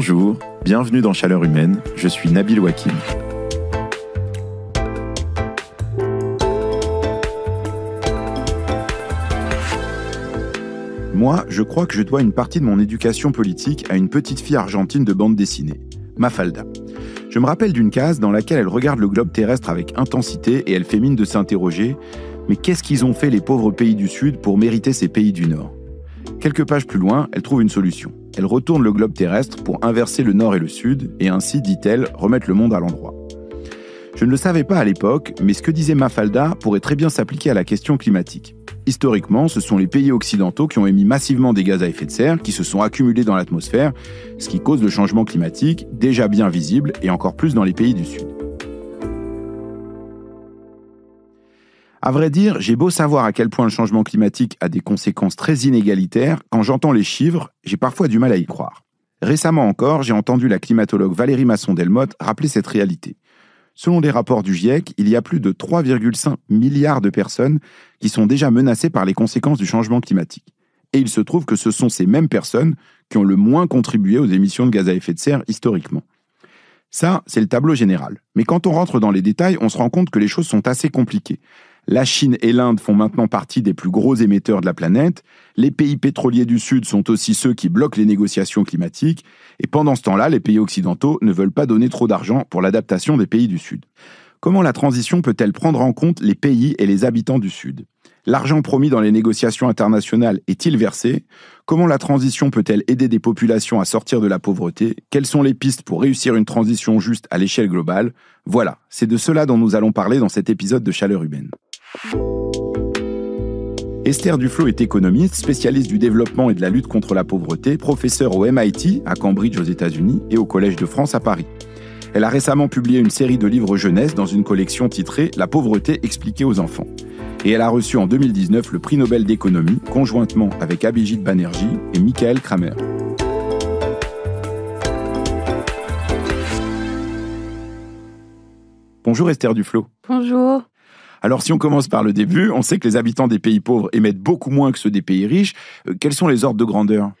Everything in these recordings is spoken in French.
Bonjour, bienvenue dans Chaleur Humaine, je suis Nabil Wakim. Moi, je crois que je dois une partie de mon éducation politique à une petite fille argentine de bande dessinée, Mafalda. Je me rappelle d'une case dans laquelle elle regarde le globe terrestre avec intensité et elle fait mine de s'interroger « Mais qu'est-ce qu'ils ont fait les pauvres pays du Sud pour mériter ces pays du Nord ?» Quelques pages plus loin, elle trouve une solution. Elle retourne le globe terrestre pour inverser le Nord et le Sud et ainsi, dit-elle, remettre le monde à l'endroit. Je ne le savais pas à l'époque, mais ce que disait Mafalda pourrait très bien s'appliquer à la question climatique. Historiquement, ce sont les pays occidentaux qui ont émis massivement des gaz à effet de serre, qui se sont accumulés dans l'atmosphère, ce qui cause le changement climatique, déjà bien visible, et encore plus dans les pays du Sud. À vrai dire, j'ai beau savoir à quel point le changement climatique a des conséquences très inégalitaires, quand j'entends les chiffres, j'ai parfois du mal à y croire. Récemment encore, j'ai entendu la climatologue Valérie Masson-Delmotte rappeler cette réalité. Selon les rapports du GIEC, il y a plus de 3,5 milliards de personnes qui sont déjà menacées par les conséquences du changement climatique. Et il se trouve que ce sont ces mêmes personnes qui ont le moins contribué aux émissions de gaz à effet de serre historiquement. Ça, c'est le tableau général. Mais quand on rentre dans les détails, on se rend compte que les choses sont assez compliquées. La Chine et l'Inde font maintenant partie des plus gros émetteurs de la planète. Les pays pétroliers du Sud sont aussi ceux qui bloquent les négociations climatiques. Et pendant ce temps-là, les pays occidentaux ne veulent pas donner trop d'argent pour l'adaptation des pays du Sud. Comment la transition peut-elle prendre en compte les pays et les habitants du Sud ? L'argent promis dans les négociations internationales est-il versé ? Comment la transition peut-elle aider des populations à sortir de la pauvreté ? Quelles sont les pistes pour réussir une transition juste à l'échelle globale ? Voilà, c'est de cela dont nous allons parler dans cet épisode de Chaleur Humaine. Esther Duflo est économiste, spécialiste du développement et de la lutte contre la pauvreté, professeure au MIT à Cambridge aux États-Unis et au Collège de France à Paris. Elle a récemment publié une série de livres jeunesse dans une collection titrée « La pauvreté expliquée aux enfants ». Et elle a reçu en 2019 le prix Nobel d'économie, conjointement avec Abhijit Banerjee et Michael Kramer. Bonjour Esther Duflo. Bonjour. Alors si on commence par le début, on sait que les habitants des pays pauvres émettent beaucoup moins que ceux des pays riches. Quels sont les ordres de grandeur ?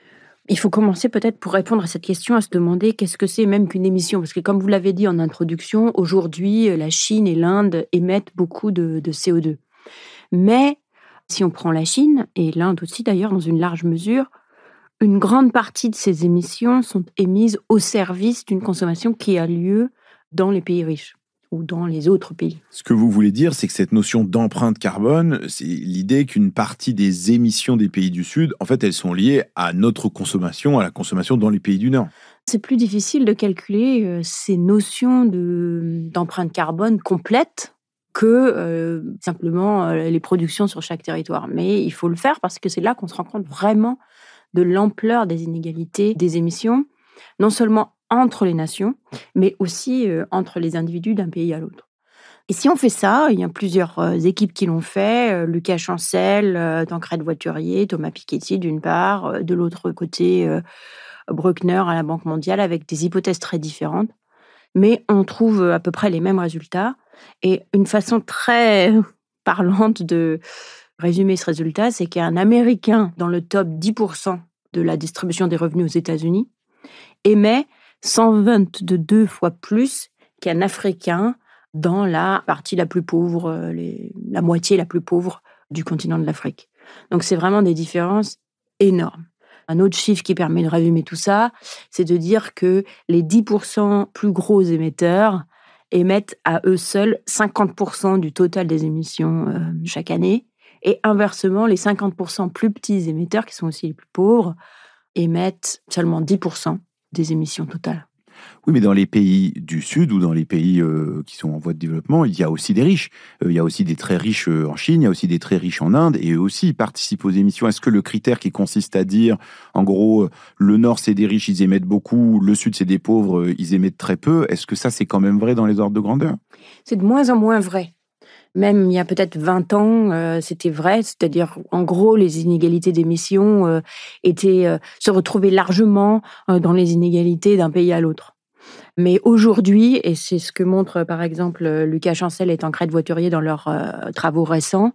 Il faut commencer peut-être pour répondre à cette question à se demander qu'est-ce que c'est même qu'une émission. Parce que comme vous l'avez dit en introduction, aujourd'hui, la Chine et l'Inde émettent beaucoup de CO2. Mais si on prend la Chine, et l'Inde aussi d'ailleurs dans une large mesure, une grande partie de ces émissions sont émises au service d'une consommation qui a lieu dans les pays riches ou dans les autres pays. Ce que vous voulez dire, c'est que cette notion d'empreinte carbone, c'est l'idée qu'une partie des émissions des pays du Sud, en fait, elles sont liées à notre consommation, à la consommation dans les pays du Nord. C'est plus difficile de calculer ces notions d'empreinte carbone complète que simplement les productions sur chaque territoire. Mais il faut le faire parce que c'est là qu'on se rend compte vraiment de l'ampleur des inégalités des émissions, non seulement entre les nations, mais aussi entre les individus d'un pays à l'autre. Et si on fait ça, il y a plusieurs équipes qui l'ont fait, Lucas Chancel, Tancrède Voiturier, Thomas Piketty d'une part, de l'autre côté, Bruckner à la Banque mondiale, avec des hypothèses très différentes. Mais on trouve à peu près les mêmes résultats. Et une façon très parlante de résumer ce résultat, c'est qu'un Américain dans le top 10% de la distribution des revenus aux États-Unis émet 122 fois plus qu'un Africain dans la partie la plus pauvre, la moitié la plus pauvre du continent de l'Afrique. Donc c'est vraiment des différences énormes. Un autre chiffre qui permet de résumer tout ça, c'est de dire que les 10% plus gros émetteurs émettent à eux seuls 50% du total des émissions chaque année. Et inversement, les 50% plus petits émetteurs, qui sont aussi les plus pauvres, émettent seulement 10% des émissions totales. Oui, mais dans les pays du Sud ou dans les pays qui sont en voie de développement, il y a aussi des riches. Il y a aussi des très riches en Chine, il y a aussi des très riches en Inde, et eux aussi ils participent aux émissions. Est-ce que le critère qui consiste à dire, en gros, le Nord c'est des riches, ils émettent beaucoup, le Sud c'est des pauvres, ils émettent très peu, est-ce que ça c'est quand même vrai dans les ordres de grandeur ? C'est de moins en moins vrai. Même il y a peut-être 20 ans, c'était vrai, c'est-à-dire en gros les inégalités d'émissions se retrouvaient largement dans les inégalités d'un pays à l'autre. Mais aujourd'hui, et c'est ce que montrent par exemple Lucas Chancel et Tancrède Voiturier dans leurs travaux récents,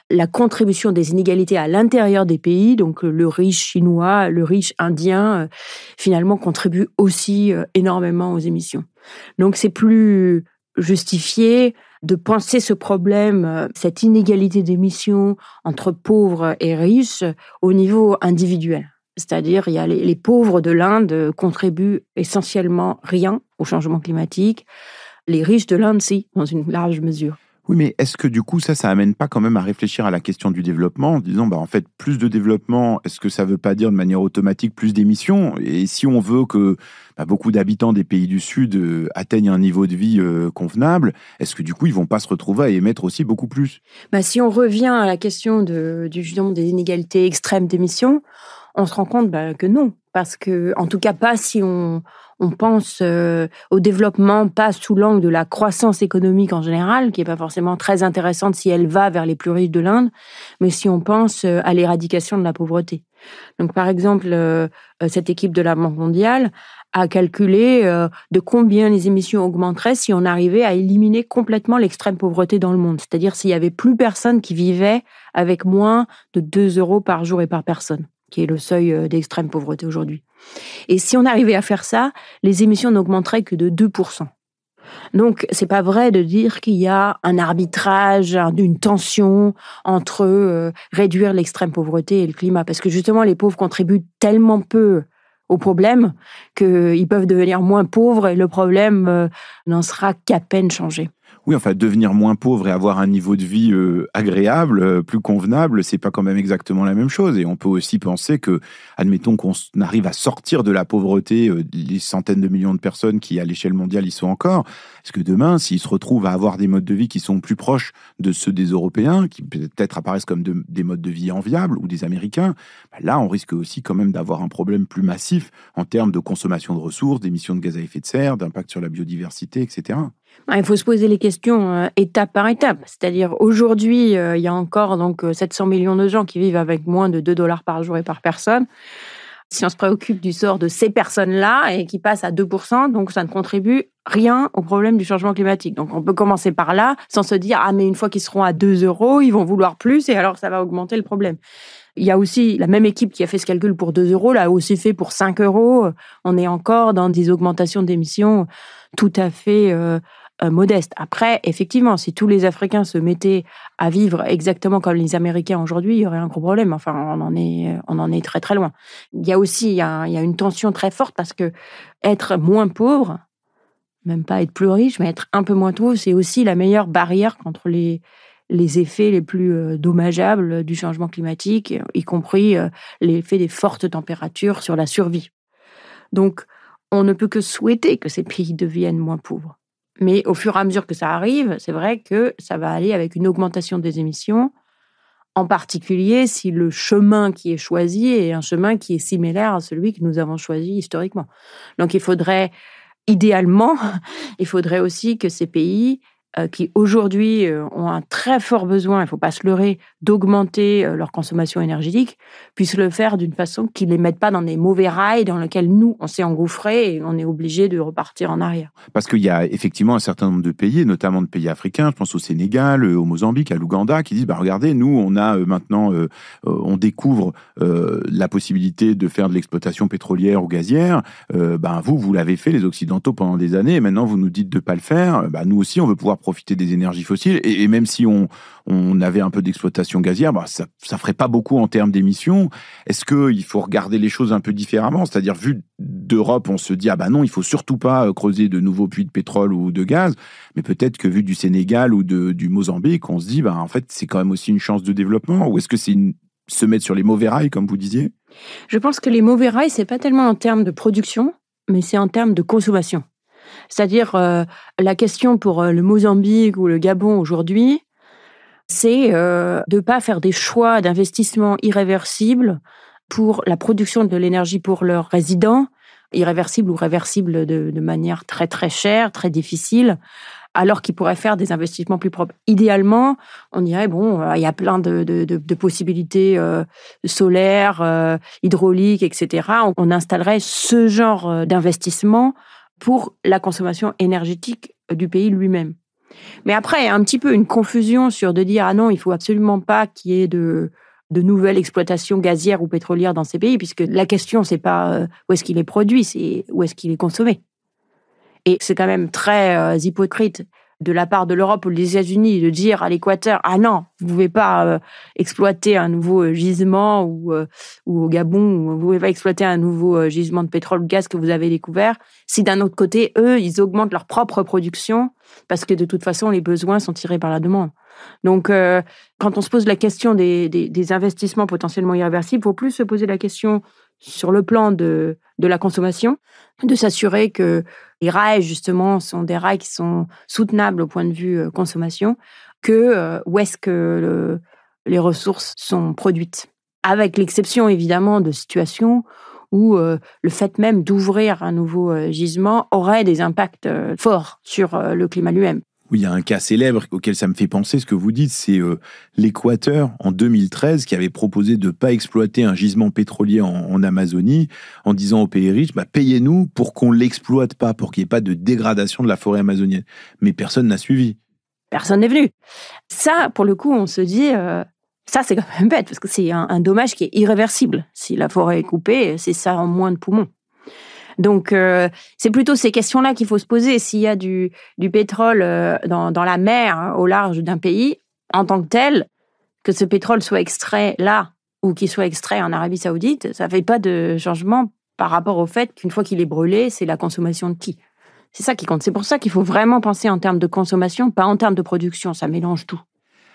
la contribution des inégalités à l'intérieur des pays, donc le riche chinois, le riche indien, finalement contribuent aussi énormément aux émissions. Donc c'est plus justifié de penser ce problème, cette inégalité d'émissions entre pauvres et riches au niveau individuel. C'est-à-dire, il y a les pauvres de l'Inde contribuent essentiellement rien au changement climatique. Les riches de l'Inde, si, dans une large mesure. Oui, mais est-ce que du coup, ça amène pas quand même à réfléchir à la question du développement, en disant, en fait, plus de développement, est-ce que ça veut pas dire de manière automatique plus d'émissions? Et si on veut que beaucoup d'habitants des pays du Sud atteignent un niveau de vie convenable, est-ce que du coup, ils vont pas se retrouver à émettre aussi beaucoup plus? Si on revient à la question justement des inégalités extrêmes d'émissions, on se rend compte que non. Parce que, en tout cas, pas si on pense au développement, pas sous l'angle de la croissance économique en général, qui n'est pas forcément très intéressante si elle va vers les plus riches de l'Inde, mais si on pense à l'éradication de la pauvreté. Donc, par exemple, cette équipe de la Banque mondiale a calculé de combien les émissions augmenteraient si on arrivait à éliminer complètement l'extrême pauvreté dans le monde. C'est-à-dire s'il n'y avait plus personne qui vivait avec moins de 2 euros par jour et par personne, qui est le seuil d'extrême pauvreté aujourd'hui. Et si on arrivait à faire ça, les émissions n'augmenteraient que de 2%. Donc, c'est pas vrai de dire qu'il y a un arbitrage, une tension entre réduire l'extrême pauvreté et le climat. Parce que justement, les pauvres contribuent tellement peu au problème qu'ils peuvent devenir moins pauvres et le problème n'en sera qu'à peine changé. Oui, enfin, devenir moins pauvre et avoir un niveau de vie agréable, plus convenable, c'est pas quand même exactement la même chose. Et on peut aussi penser que, admettons qu'on arrive à sortir de la pauvreté les centaines de millions de personnes qui, à l'échelle mondiale, y sont encore. Est-ce que demain, s'ils se retrouvent à avoir des modes de vie qui sont plus proches de ceux des Européens, qui peut-être apparaissent comme des modes de vie enviables, ou des Américains, là, on risque aussi quand même d'avoir un problème plus massif en termes de consommation de ressources, d'émissions de gaz à effet de serre, d'impact sur la biodiversité, etc. Il faut se poser les questions étape par étape. C'est-à-dire, aujourd'hui, il y a encore 700 millions de gens qui vivent avec moins de 2 $ par jour et par personne. Si on se préoccupe du sort de ces personnes-là et qui passent à 2%, donc ça ne contribue rien au problème du changement climatique. Donc on peut commencer par là, sans se dire « Ah, mais une fois qu'ils seront à 2 euros, ils vont vouloir plus et alors ça va augmenter le problème ». Il y a aussi la même équipe qui a fait ce calcul pour 2 euros, l'a aussi fait pour 5 euros. On est encore dans des augmentations d'émissions tout à fait modeste. Après, effectivement, si tous les Africains se mettaient à vivre exactement comme les Américains aujourd'hui, il y aurait un gros problème. Enfin, on en est très très loin. Il y a une tension très forte parce que être moins pauvre, même pas être plus riche, mais être un peu moins pauvre, c'est aussi la meilleure barrière contre les effets les plus dommageables du changement climatique, y compris l'effet des fortes températures sur la survie. Donc, on ne peut que souhaiter que ces pays deviennent moins pauvres. Mais au fur et à mesure que ça arrive, c'est vrai que ça va aller avec une augmentation des émissions, en particulier si le chemin qui est choisi est un chemin qui est similaire à celui que nous avons choisi historiquement. Donc idéalement, il faudrait aussi que ces pays qui aujourd'hui ont un très fort besoin, il ne faut pas se leurrer, d'augmenter leur consommation énergétique, puissent le faire d'une façon qui ne les mette pas dans des mauvais rails dans lesquels nous, on s'est engouffrés et on est obligé de repartir en arrière. Parce qu'il y a effectivement un certain nombre de pays, notamment de pays africains, je pense au Sénégal, au Mozambique, à l'Ouganda, qui disent, regardez, nous, on a maintenant, on découvre la possibilité de faire de l'exploitation pétrolière ou gazière. Vous l'avez fait, les Occidentaux, pendant des années, et maintenant vous nous dites de ne pas le faire. Nous aussi, on veut pouvoir profiter des énergies fossiles, et même si on avait un peu d'exploitation gazière, ça ferait pas beaucoup en termes d'émissions. Est-ce qu'il faut regarder les choses un peu différemment? C'est-à-dire, vu d'Europe, on se dit, non, il faut surtout pas creuser de nouveaux puits de pétrole ou de gaz, mais peut-être que vu du Sénégal ou du Mozambique, on se dit, en fait, c'est quand même aussi une chance de développement, ou est-ce que c'est se mettre sur les mauvais rails, comme vous disiez? Je pense que les mauvais rails, c'est pas tellement en termes de production, mais c'est en termes de consommation. C'est-à-dire, la question pour le Mozambique ou le Gabon aujourd'hui, c'est de ne pas faire des choix d'investissement irréversibles pour la production de l'énergie pour leurs résidents, irréversibles ou réversibles de manière très très chère, très difficile, alors qu'ils pourraient faire des investissements plus propres. Idéalement, on dirait, il y a plein de possibilités solaires, hydrauliques, etc. On installerait ce genre d'investissement pour la consommation énergétique du pays lui-même. Mais après, il y a un petit peu une confusion sur de dire « Ah non, il faut absolument pas qu'il y ait de nouvelles exploitations gazières ou pétrolières dans ces pays », puisque la question, c'est pas où est-ce qu'il est produit, c'est où est-ce qu'il est consommé. Et c'est quand même très hypocrite de la part de l'Europe ou des États-Unis de dire à l'Équateur « Ah non, vous ne pouvez pas exploiter un nouveau gisement ou au Gabon, vous ne pouvez pas exploiter un nouveau gisement de pétrole ou de gaz que vous avez découvert », si d'un autre côté, eux, ils augmentent leur propre production parce que de toute façon, les besoins sont tirés par la demande. Donc, quand on se pose la question des investissements potentiellement irréversibles, il faut plus se poser la question sur le plan de la consommation, de s'assurer que les rails, justement, sont des rails qui sont soutenables au point de vue consommation, que où est-ce que les ressources sont produites. Avec l'exception, évidemment, de situations où le fait même d'ouvrir un nouveau gisement aurait des impacts forts sur le climat lui-même. Oui, il y a un cas célèbre auquel ça me fait penser, ce que vous dites, c'est l'Équateur, en 2013, qui avait proposé de ne pas exploiter un gisement pétrolier en Amazonie, en disant aux pays riches, payez-nous pour qu'on ne l'exploite pas, pour qu'il n'y ait pas de dégradation de la forêt amazonienne. Mais personne n'a suivi. Personne n'est venu. Ça, pour le coup, on se dit, ça c'est quand même bête, parce que c'est un dommage qui est irréversible. Si la forêt est coupée, c'est ça en moins de poumons. Donc, c'est plutôt ces questions-là qu'il faut se poser. S'il y a du pétrole dans la mer, au large d'un pays, en tant que tel, que ce pétrole soit extrait là ou qu'il soit extrait en Arabie Saoudite, ça ne fait pas de changement par rapport au fait qu'une fois qu'il est brûlé, c'est la consommation de qui ? C'est ça qui compte. C'est pour ça qu'il faut vraiment penser en termes de consommation, pas en termes de production. Ça mélange tout.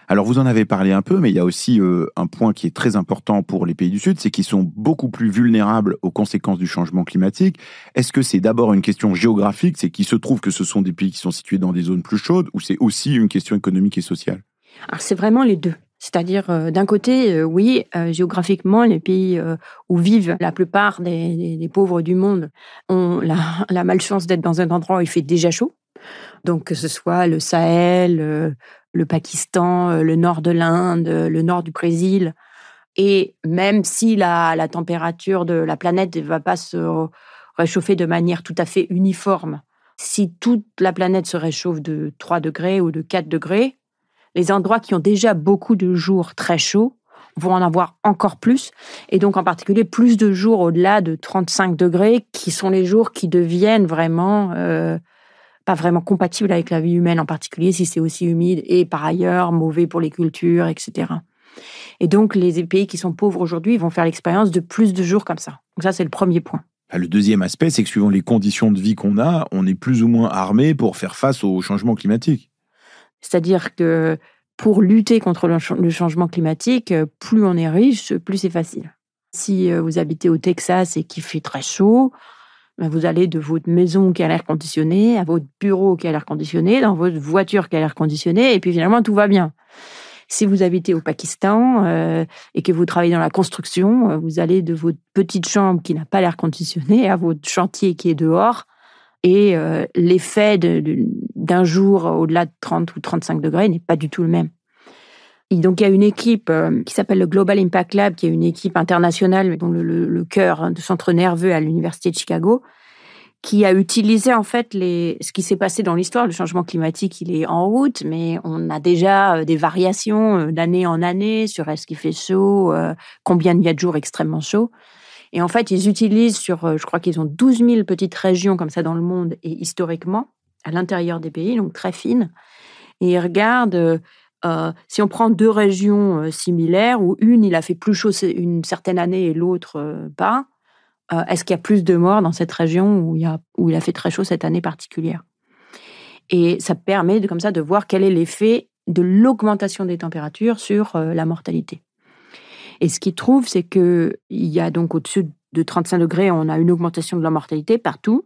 Alors, vous en avez parlé un peu, mais il y a aussi un point qui est très important pour les pays du Sud, c'est qu'ils sont beaucoup plus vulnérables aux conséquences du changement climatique. Est-ce que c'est d'abord une question géographique, c'est qu'il se trouve que ce sont des pays qui sont situés dans des zones plus chaudes, ou c'est aussi une question économique et sociale ? Alors, c'est vraiment les deux. C'est-à-dire, d'un côté, oui, géographiquement, les pays où vivent la plupart des pauvres du monde ont la malchance d'être dans un endroit où il fait déjà chaud. Donc, que ce soit le Sahel, le Pakistan, le nord de l'Inde, le nord du Brésil. Et même si la température de la planète ne va pas se réchauffer de manière tout à fait uniforme, si toute la planète se réchauffe de 3 degrés ou de 4 degrés, les endroits qui ont déjà beaucoup de jours très chauds vont en avoir encore plus, et donc en particulier plus de jours au-delà de 35 degrés, qui sont les jours qui deviennent vraiment pas vraiment compatibles avec la vie humaine, en particulier si c'est aussi humide et par ailleurs mauvais pour les cultures, etc. Et donc les pays qui sont pauvres aujourd'hui vont faire l'expérience de plus de jours comme ça. Donc ça, c'est le premier point. Le deuxième aspect, c'est que suivant les conditions de vie qu'on a, on est plus ou moins armé pour faire face au changement climatique. C'est-à-dire que pour lutter contre le changement climatique, plus on est riche, plus c'est facile. Si vous habitez au Texas et qu'il fait très chaud, vous allez de votre maison qui a l'air conditionné à votre bureau qui a l'air conditionné, dans votre voiture qui a l'air conditionnée, et puis finalement tout va bien. Si vous habitez au Pakistan et que vous travaillez dans la construction, vous allez de votre petite chambre qui n'a pas l'air conditionnée à votre chantier qui est dehors, et l'effet d'un jour au-delà de 30 ou 35 degrés n'est pas du tout le même. Et donc, il y a une équipe qui s'appelle le Global Impact Lab, qui est une équipe internationale dont le cœur de centre nerveux à l'Université de Chicago, qui a utilisé en fait ce qui s'est passé dans l'histoire. Le changement climatique, il est en route, mais on a déjà des variations d'année en année sur est-ce qu'il fait chaud, combien il y a de jours extrêmement chauds. Et en fait, ils utilisent je crois qu'ils ont 12 000 petites régions comme ça dans le monde et historiquement, à l'intérieur des pays, donc très fines. Et ils regardent, si on prend 2 régions similaires, où une, il a fait plus chaud une certaine année et l'autre pas, est-ce qu'il y a plus de morts dans cette région où il a fait très chaud cette année particulière ? Et ça permet comme ça de voir quel est l'effet de l'augmentation des températures sur la mortalité. Et ce qu'ils trouvent, c'est qu'il y a donc au-dessus de 35 degrés, on a une augmentation de la mortalité partout,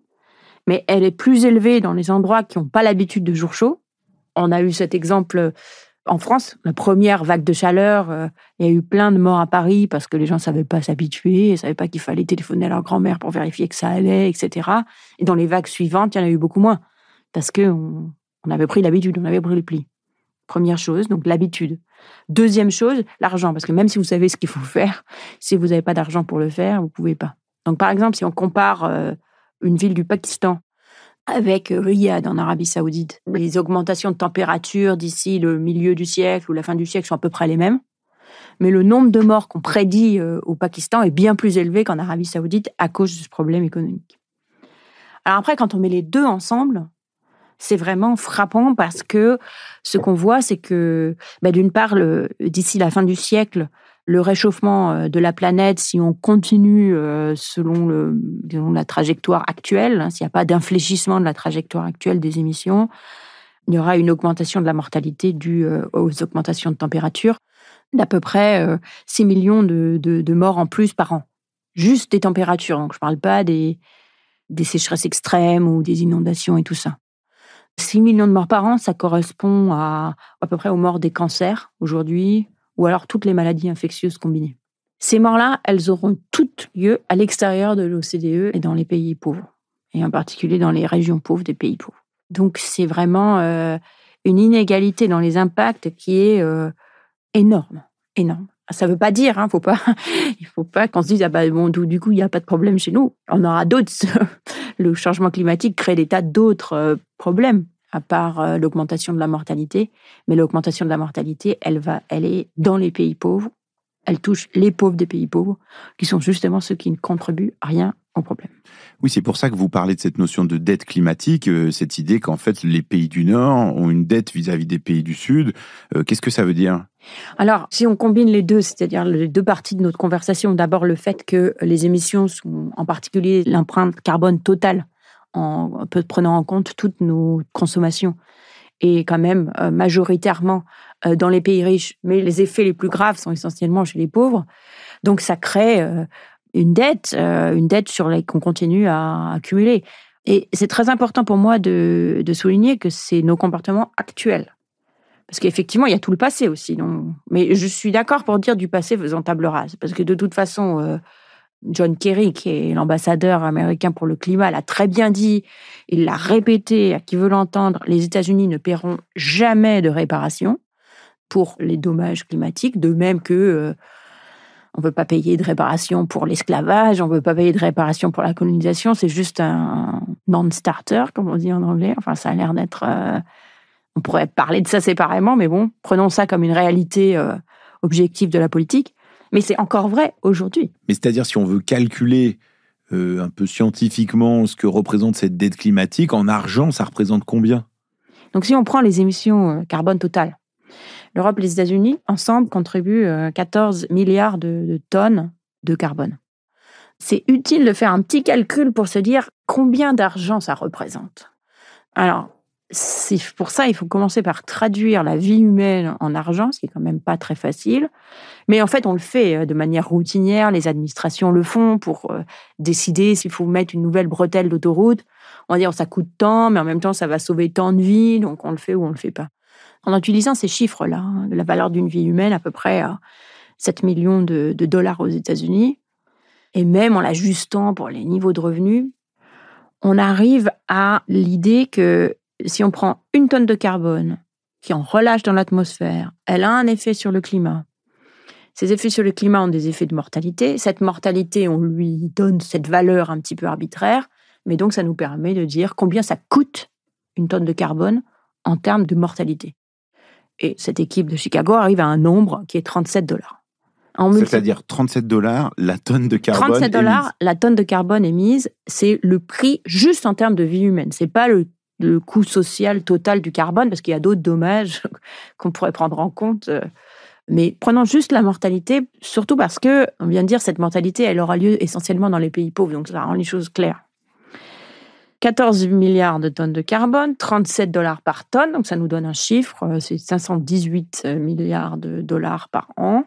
mais elle est plus élevée dans les endroits qui n'ont pas l'habitude de jours chauds. On a eu cet exemple en France, la première vague de chaleur, il y a eu plein de morts à Paris parce que les gens ne savaient pas s'habituer, ne savaient pas qu'il fallait téléphoner à leur grand-mère pour vérifier que ça allait, etc. Et dans les vagues suivantes, il y en a eu beaucoup moins parce qu'on avait pris l'habitude, on avait pris le pli. Première chose, donc l'habitude. Deuxième chose, l'argent, parce que même si vous savez ce qu'il faut faire, si vous n'avez pas d'argent pour le faire, vous ne pouvez pas. Donc par exemple, si on compare une ville du Pakistan avec Riyad en Arabie Saoudite. Les augmentations de température d'ici le milieu du siècle ou la fin du siècle sont à peu près les mêmes. Mais le nombre de morts qu'on prédit au Pakistan est bien plus élevé qu'en Arabie Saoudite à cause de ce problème économique. Alors après, quand on met les deux ensemble, c'est vraiment frappant parce que ce qu'on voit, c'est que, d'une part, d'ici la fin du siècle, le réchauffement de la planète, si on continue selon la trajectoire actuelle, s'il n'y a pas d'infléchissement de la trajectoire actuelle des émissions, il y aura une augmentation de la mortalité due aux augmentations de température d'à peu près 6 millions de morts en plus par an. Juste des températures, donc je ne parle pas des sécheresses extrêmes ou des inondations et tout ça. 6 millions de morts par an, ça correspond à peu près aux morts des cancers aujourd'hui, ou alors toutes les maladies infectieuses combinées. Ces morts-là, elles auront toutes lieu à l'extérieur de l'OCDE et dans les pays pauvres, et en particulier dans les régions pauvres des pays pauvres. Donc c'est vraiment une inégalité dans les impacts qui est énorme. Ça ne veut pas dire, il ne faut pas qu'on se dise du coup il n'y a pas de problème chez nous. On aura d'autres. Le changement climatique crée des tas d'autres problèmes à part l'augmentation de la mortalité. Mais l'augmentation de la mortalité, elle est dans les pays pauvres. Elle touche les pauvres des pays pauvres, qui sont justement ceux qui ne contribuent à rien au problème. Oui, c'est pour ça que vous parlez de cette notion de dette climatique, cette idée qu'en fait les pays du Nord ont une dette vis-à-vis des pays du Sud. Qu'est-ce que ça veut dire ? Alors, si on combine les deux, c'est-à-dire les deux parties de notre conversation, d'abord le fait que les émissions sont, en particulier l'empreinte carbone totale, prenant en compte toutes nos consommations, et quand même majoritairement dans les pays riches, mais les effets les plus graves sont essentiellement chez les pauvres. Donc ça crée une dette qu'on continue à accumuler. Et c'est très important pour moi de souligner que c'est nos comportements actuels. Parce qu'effectivement, il y a tout le passé aussi. Mais je suis d'accord pour dire du passé faisant table rase. Parce que de toute façon, John Kerry, qui est l'ambassadeur américain pour le climat, l'a très bien dit, il l'a répété à qui veut l'entendre, les États-Unis ne paieront jamais de réparation pour les dommages climatiques, de même que on ne veut pas payer de réparation pour l'esclavage, on ne veut pas payer de réparation pour la colonisation, c'est juste un non-starter, comme on dit en anglais. Enfin, ça a l'air d'être... on pourrait parler de ça séparément, mais bon, prenons ça comme une réalité objective de la politique. Mais c'est encore vrai aujourd'hui. Mais c'est-à-dire, si on veut calculer un peu scientifiquement ce que représente cette dette climatique, en argent, ça représente combien ? Donc, si on prend les émissions carbone totales, l'Europe et les États-Unis, ensemble, contribuent 14 milliards de tonnes de carbone. C'est utile de faire un petit calcul pour se dire combien d'argent ça représente. Alors, pour ça, il faut commencer par traduire la vie humaine en argent, ce qui est quand même pas très facile. Mais en fait, on le fait de manière routinière. Les administrations le font pour décider s'il faut mettre une nouvelle bretelle d'autoroute. On va dire ça coûte tant, mais en même temps, ça va sauver tant de vies, donc on le fait ou on le fait pas. En utilisant ces chiffres-là, de la valeur d'une vie humaine, à peu près à 7 millions de dollars aux États-Unis, et même en l'ajustant pour les niveaux de revenus, on arrive à l'idée que si on prend une tonne de carbone qui en relâche dans l'atmosphère, elle a un effet sur le climat. Ces effets sur le climat ont des effets de mortalité. Cette mortalité, on lui donne cette valeur un petit peu arbitraire, mais donc ça nous permet de dire combien ça coûte une tonne de carbone en termes de mortalité. Et cette équipe de Chicago arrive à un nombre qui est 37 $. C'est-à-dire 37 $ la tonne de carbone 37 $ émise. La tonne de carbone émise, c'est le prix juste en termes de vie humaine. C'est pas le coût social total du carbone, parce qu'il y a d'autres dommages qu'on pourrait prendre en compte. Mais prenons juste la mortalité, surtout parce que, on vient de dire, cette mortalité, elle aura lieu essentiellement dans les pays pauvres, donc ça rend les choses claires. 14 milliards de tonnes de carbone, 37 $ par tonne, donc ça nous donne un chiffre, c'est 518 milliards de dollars par an.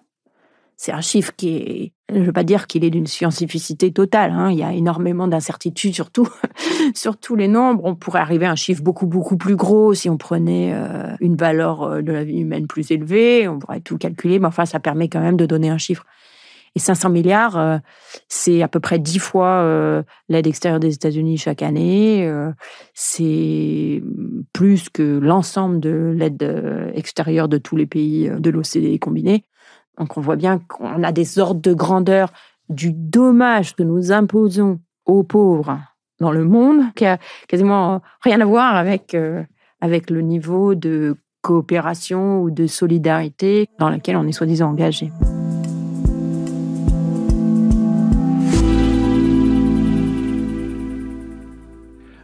C'est un chiffre qui est, je ne veux pas dire qu'il est d'une scientificité totale, il y a énormément d'incertitudes sur tous les nombres. On pourrait arriver à un chiffre beaucoup, beaucoup plus gros si on prenait une valeur de la vie humaine plus élevée, on pourrait tout calculer, mais enfin ça permet quand même de donner un chiffre. Et 500 milliards, c'est à peu près 10 fois l'aide extérieure des États-Unis chaque année. C'est plus que l'ensemble de l'aide extérieure de tous les pays de l'OCDE combinés. Donc on voit bien qu'on a des ordres de grandeur du dommage que nous imposons aux pauvres dans le monde, qui a quasiment rien à voir avec le niveau de coopération ou de solidarité dans laquelle on est soi-disant engagé.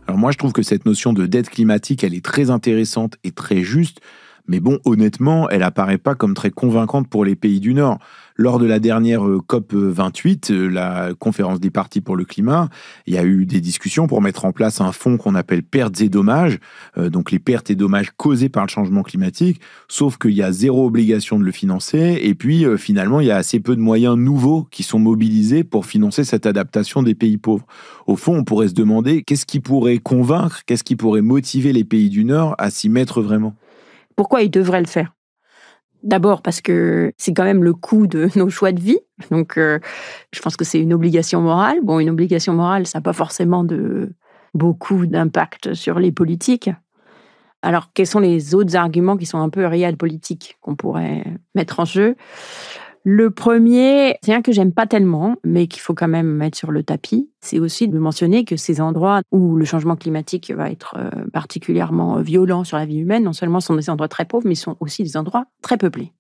Alors moi, je trouve que cette notion de dette climatique, elle est très intéressante et très juste. Mais bon, honnêtement, elle apparaît pas comme très convaincante pour les pays du Nord. Lors de la dernière COP28, la conférence des parties pour le climat, il y a eu des discussions pour mettre en place un fonds qu'on appelle pertes et dommages, donc les pertes et dommages causés par le changement climatique, sauf qu'il y a zéro obligation de le financer, et puis finalement, il y a assez peu de moyens nouveaux qui sont mobilisés pour financer cette adaptation des pays pauvres. Au fond, on pourrait se demander qu'est-ce qui pourrait convaincre, qu'est-ce qui pourrait motiver les pays du Nord à s'y mettre vraiment ? Pourquoi ils devraient le faire ? D'abord parce que c'est quand même le coût de nos choix de vie. Donc, je pense que c'est une obligation morale. Bon, une obligation morale, ça n'a pas forcément beaucoup d'impact sur les politiques. Alors, quels sont les autres arguments qui sont un peu réels politiques qu'on pourrait mettre en jeu ? Le premier, c'est un que j'aime pas tellement, mais qu'il faut quand même mettre sur le tapis. C'est aussi de mentionner que ces endroits où le changement climatique va être particulièrement violent sur la vie humaine, non seulement sont des endroits très pauvres, mais sont aussi des endroits très peuplés.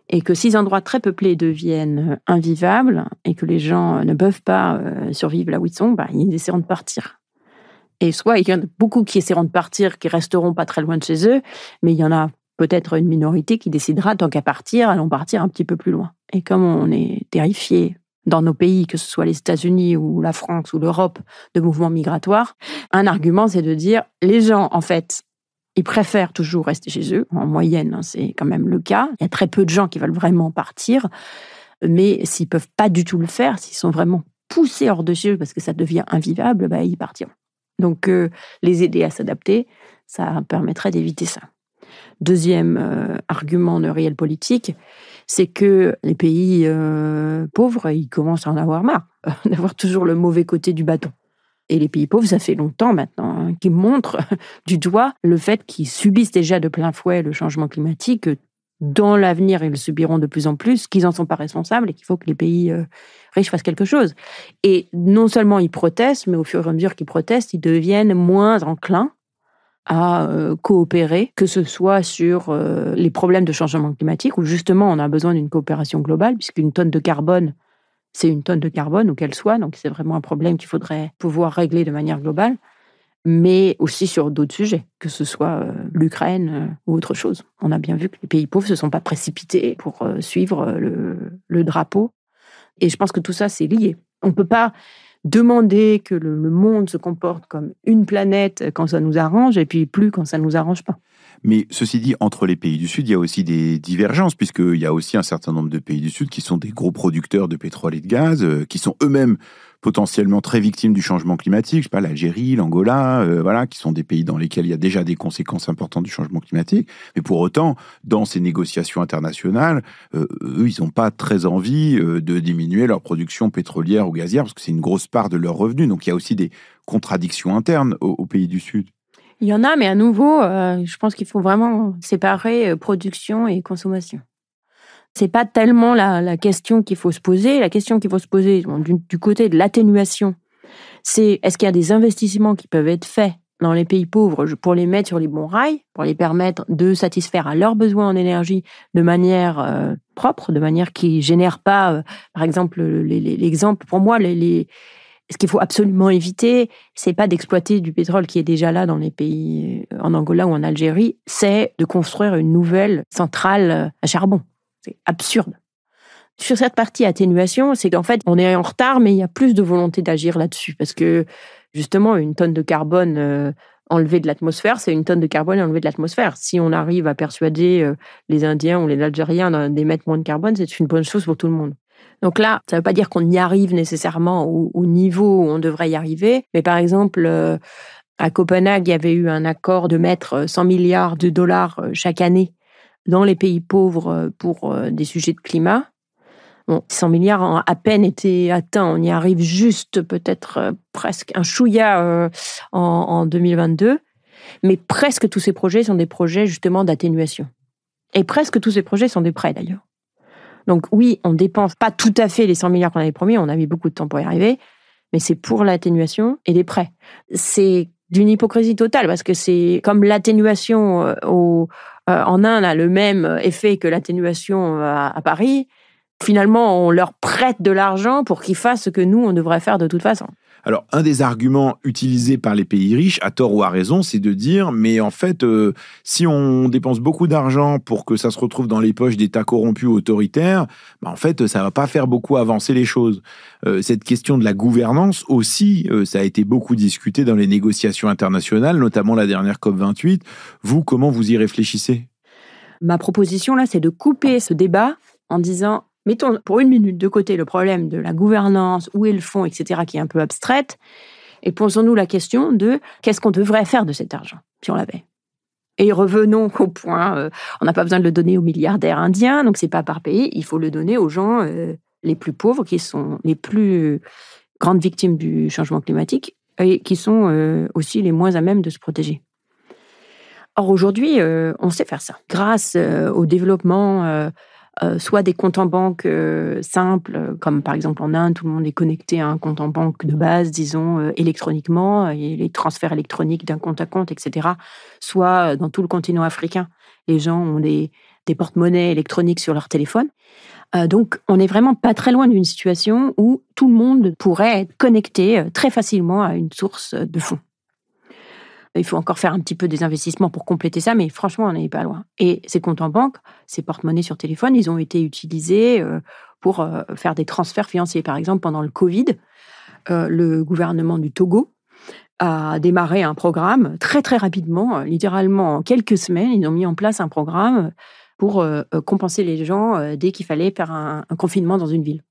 Et que ces endroits très peuplés deviennent invivables et que les gens ne peuvent pas survivre là où ils sont, ils essaieront de partir. Et soit il y en a beaucoup qui essaieront de partir, qui resteront pas très loin de chez eux, mais il y en a peut-être une minorité qui décidera, tant qu'à partir, allons partir un petit peu plus loin. Et comme on est terrifié dans nos pays, que ce soit les États-Unis ou la France ou l'Europe, de mouvements migratoires, un argument, c'est de dire, les gens, en fait, ils préfèrent toujours rester chez eux. En moyenne, c'est quand même le cas. Il y a très peu de gens qui veulent vraiment partir. Mais s'ils peuvent pas du tout le faire, s'ils sont vraiment poussés hors de chez eux parce que ça devient invivable, ils partiront. Donc, les aider à s'adapter, ça permettrait d'éviter ça. Deuxième argument de réel politique, c'est que les pays pauvres, ils commencent à en avoir marre d'avoir toujours le mauvais côté du bâton. Et les pays pauvres, ça fait longtemps maintenant, qu'ils montrent du doigt le fait qu'ils subissent déjà de plein fouet le changement climatique. Dans l'avenir, ils le subiront de plus en plus, qu'ils n'en sont pas responsables et qu'il faut que les pays riches fassent quelque chose. Et non seulement ils protestent, mais au fur et à mesure qu'ils protestent, ils deviennent moins enclins à coopérer, que ce soit sur les problèmes de changement climatique, où justement on a besoin d'une coopération globale, puisqu'une tonne de carbone, c'est une tonne de carbone, où qu'elle soit, donc c'est vraiment un problème qu'il faudrait pouvoir régler de manière globale, mais aussi sur d'autres sujets, que ce soit l'Ukraine ou autre chose. On a bien vu que les pays pauvres ne se sont pas précipités pour suivre le drapeau, et je pense que tout ça, c'est lié. On ne peut pas demander que le monde se comporte comme une planète quand ça nous arrange et puis plus quand ça ne nous arrange pas. Mais ceci dit, entre les pays du Sud, il y a aussi des divergences, puisqu'il y a aussi un certain nombre de pays du Sud qui sont des gros producteurs de pétrole et de gaz, qui sont eux-mêmes potentiellement très victimes du changement climatique. Je sais pas, l'Algérie, l'Angola, qui sont des pays dans lesquels il y a déjà des conséquences importantes du changement climatique. Mais pour autant, dans ces négociations internationales, eux, ils n'ont pas très envie de diminuer leur production pétrolière ou gazière, parce que c'est une grosse part de leurs revenus. Donc il y a aussi des contradictions internes aux pays du Sud. Il y en a, mais à nouveau, je pense qu'il faut vraiment séparer production et consommation. C'est pas tellement la question qu'il faut se poser. La question qu'il faut se poser du côté de l'atténuation, c'est est-ce qu'il y a des investissements qui peuvent être faits dans les pays pauvres pour les mettre sur les bons rails, pour les permettre de satisfaire à leurs besoins en énergie de manière propre, de manière qui génère pas, par exemple, l'exemple, pour moi, ce qu'il faut absolument éviter, c'est pas d'exploiter du pétrole qui est déjà là dans les pays, en Angola ou en Algérie, c'est de construire une nouvelle centrale à charbon. C'est absurde. Sur cette partie atténuation, c'est qu'en fait, on est en retard, mais il y a plus de volonté d'agir là-dessus. Parce que, justement, une tonne de carbone enlevée de l'atmosphère, c'est une tonne de carbone enlevée de l'atmosphère. Si on arrive à persuader les Indiens ou les Algériens d'émettre moins de carbone, c'est une bonne chose pour tout le monde. Donc là, ça ne veut pas dire qu'on y arrive nécessairement au niveau où on devrait y arriver. Mais par exemple, à Copenhague, il y avait eu un accord de mettre 100 milliards de dollars chaque année dans les pays pauvres pour des sujets de climat. Bon, 100 milliards ont à peine été atteints. On y arrive juste peut-être presque un chouïa en 2022. Mais presque tous ces projets sont des projets justement d'atténuation. Et presque tous ces projets sont des prêts d'ailleurs. Donc oui, on dépense pas tout à fait les 100 milliards qu'on avait promis, on a mis beaucoup de temps pour y arriver, mais c'est pour l'atténuation et les prêts. C'est d'une hypocrisie totale, parce que c'est comme l'atténuation en Inde a le même effet que l'atténuation à Paris. Finalement, on leur prête de l'argent pour qu'ils fassent ce que nous, on devrait faire de toute façon. Alors, un des arguments utilisés par les pays riches, à tort ou à raison, c'est de dire, mais en fait, si on dépense beaucoup d'argent pour que ça se retrouve dans les poches d'États corrompus autoritaires, en fait, ça va pas faire beaucoup avancer les choses. Cette question de la gouvernance aussi, ça a été beaucoup discuté dans les négociations internationales, notamment la dernière COP28. Vous, comment vous y réfléchissez ? Ma proposition, là, c'est de couper ce débat en disant... Mettons pour une minute de côté le problème de la gouvernance, où est le fonds, etc., qui est un peu abstraite, et posons-nous la question de qu'est-ce qu'on devrait faire de cet argent, si on l'avait. Et revenons au point, on n'a pas besoin de le donner aux milliardaires indiens, donc c'est pas par pays, il faut le donner aux gens les plus pauvres, qui sont les plus grandes victimes du changement climatique, et qui sont aussi les moins à même de se protéger. Or, aujourd'hui, on sait faire ça. Grâce au développement... soit des comptes en banque simples, comme par exemple en Inde, tout le monde est connecté à un compte en banque de base, disons, électroniquement, et les transferts électroniques d'un compte à compte, etc. Soit dans tout le continent africain, les gens ont des porte-monnaies électroniques sur leur téléphone. Donc, on n'est vraiment pas très loin d'une situation où tout le monde pourrait être connecté très facilement à une source de fonds. Il faut encore faire un petit peu des investissements pour compléter ça, mais franchement, on n'est pas loin. Et ces comptes en banque, ces porte-monnaies sur téléphone, ils ont été utilisés pour faire des transferts financiers. Par exemple, pendant le Covid, le gouvernement du Togo a démarré un programme très, très rapidement, littéralement en quelques semaines. Ils ont mis en place un programme pour compenser les gens dès qu'il fallait faire un confinement dans une ville.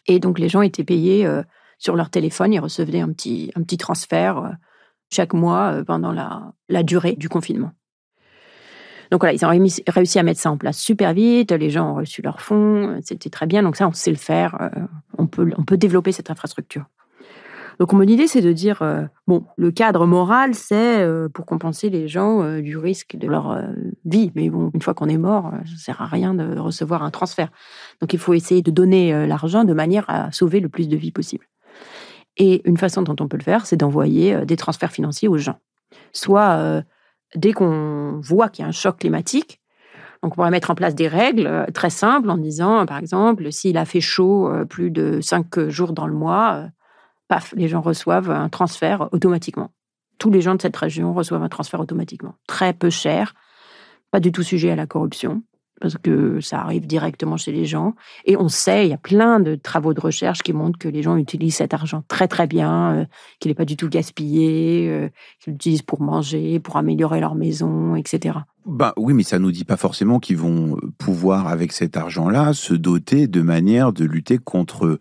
Et donc, les gens étaient payés sur leur téléphone, ils recevaient un petit transfert chaque mois pendant la durée du confinement. Donc voilà, ils ont réussi à mettre ça en place super vite, les gens ont reçu leurs fonds, c'était très bien, donc ça, on sait le faire, on peut développer cette infrastructure. Donc mon idée, c'est de dire, le cadre moral, c'est pour compenser les gens du risque de leur vie, mais bon, une fois qu'on est mort, ça ne sert à rien de recevoir un transfert. Donc il faut essayer de donner l'argent de manière à sauver le plus de vies possible. Et une façon dont on peut le faire, c'est d'envoyer des transferts financiers aux gens. Soit dès qu'on voit qu'il y a un choc climatique, donc on pourrait mettre en place des règles très simples en disant, par exemple, s'il a fait chaud plus de 5 jours dans le mois, paf, les gens reçoivent un transfert automatiquement. Tous les gens de cette région reçoivent un transfert automatiquement. Très peu cher, pas du tout sujet à la corruption, parce que ça arrive directement chez les gens. Et on sait, il y a plein de travaux de recherche qui montrent que les gens utilisent cet argent très très bien, qu'il n'est pas du tout gaspillé, qu'ils l'utilisent pour manger, pour améliorer leur maison, etc. Oui, mais ça ne nous dit pas forcément qu'ils vont pouvoir, avec cet argent-là, se doter de manière de lutter contre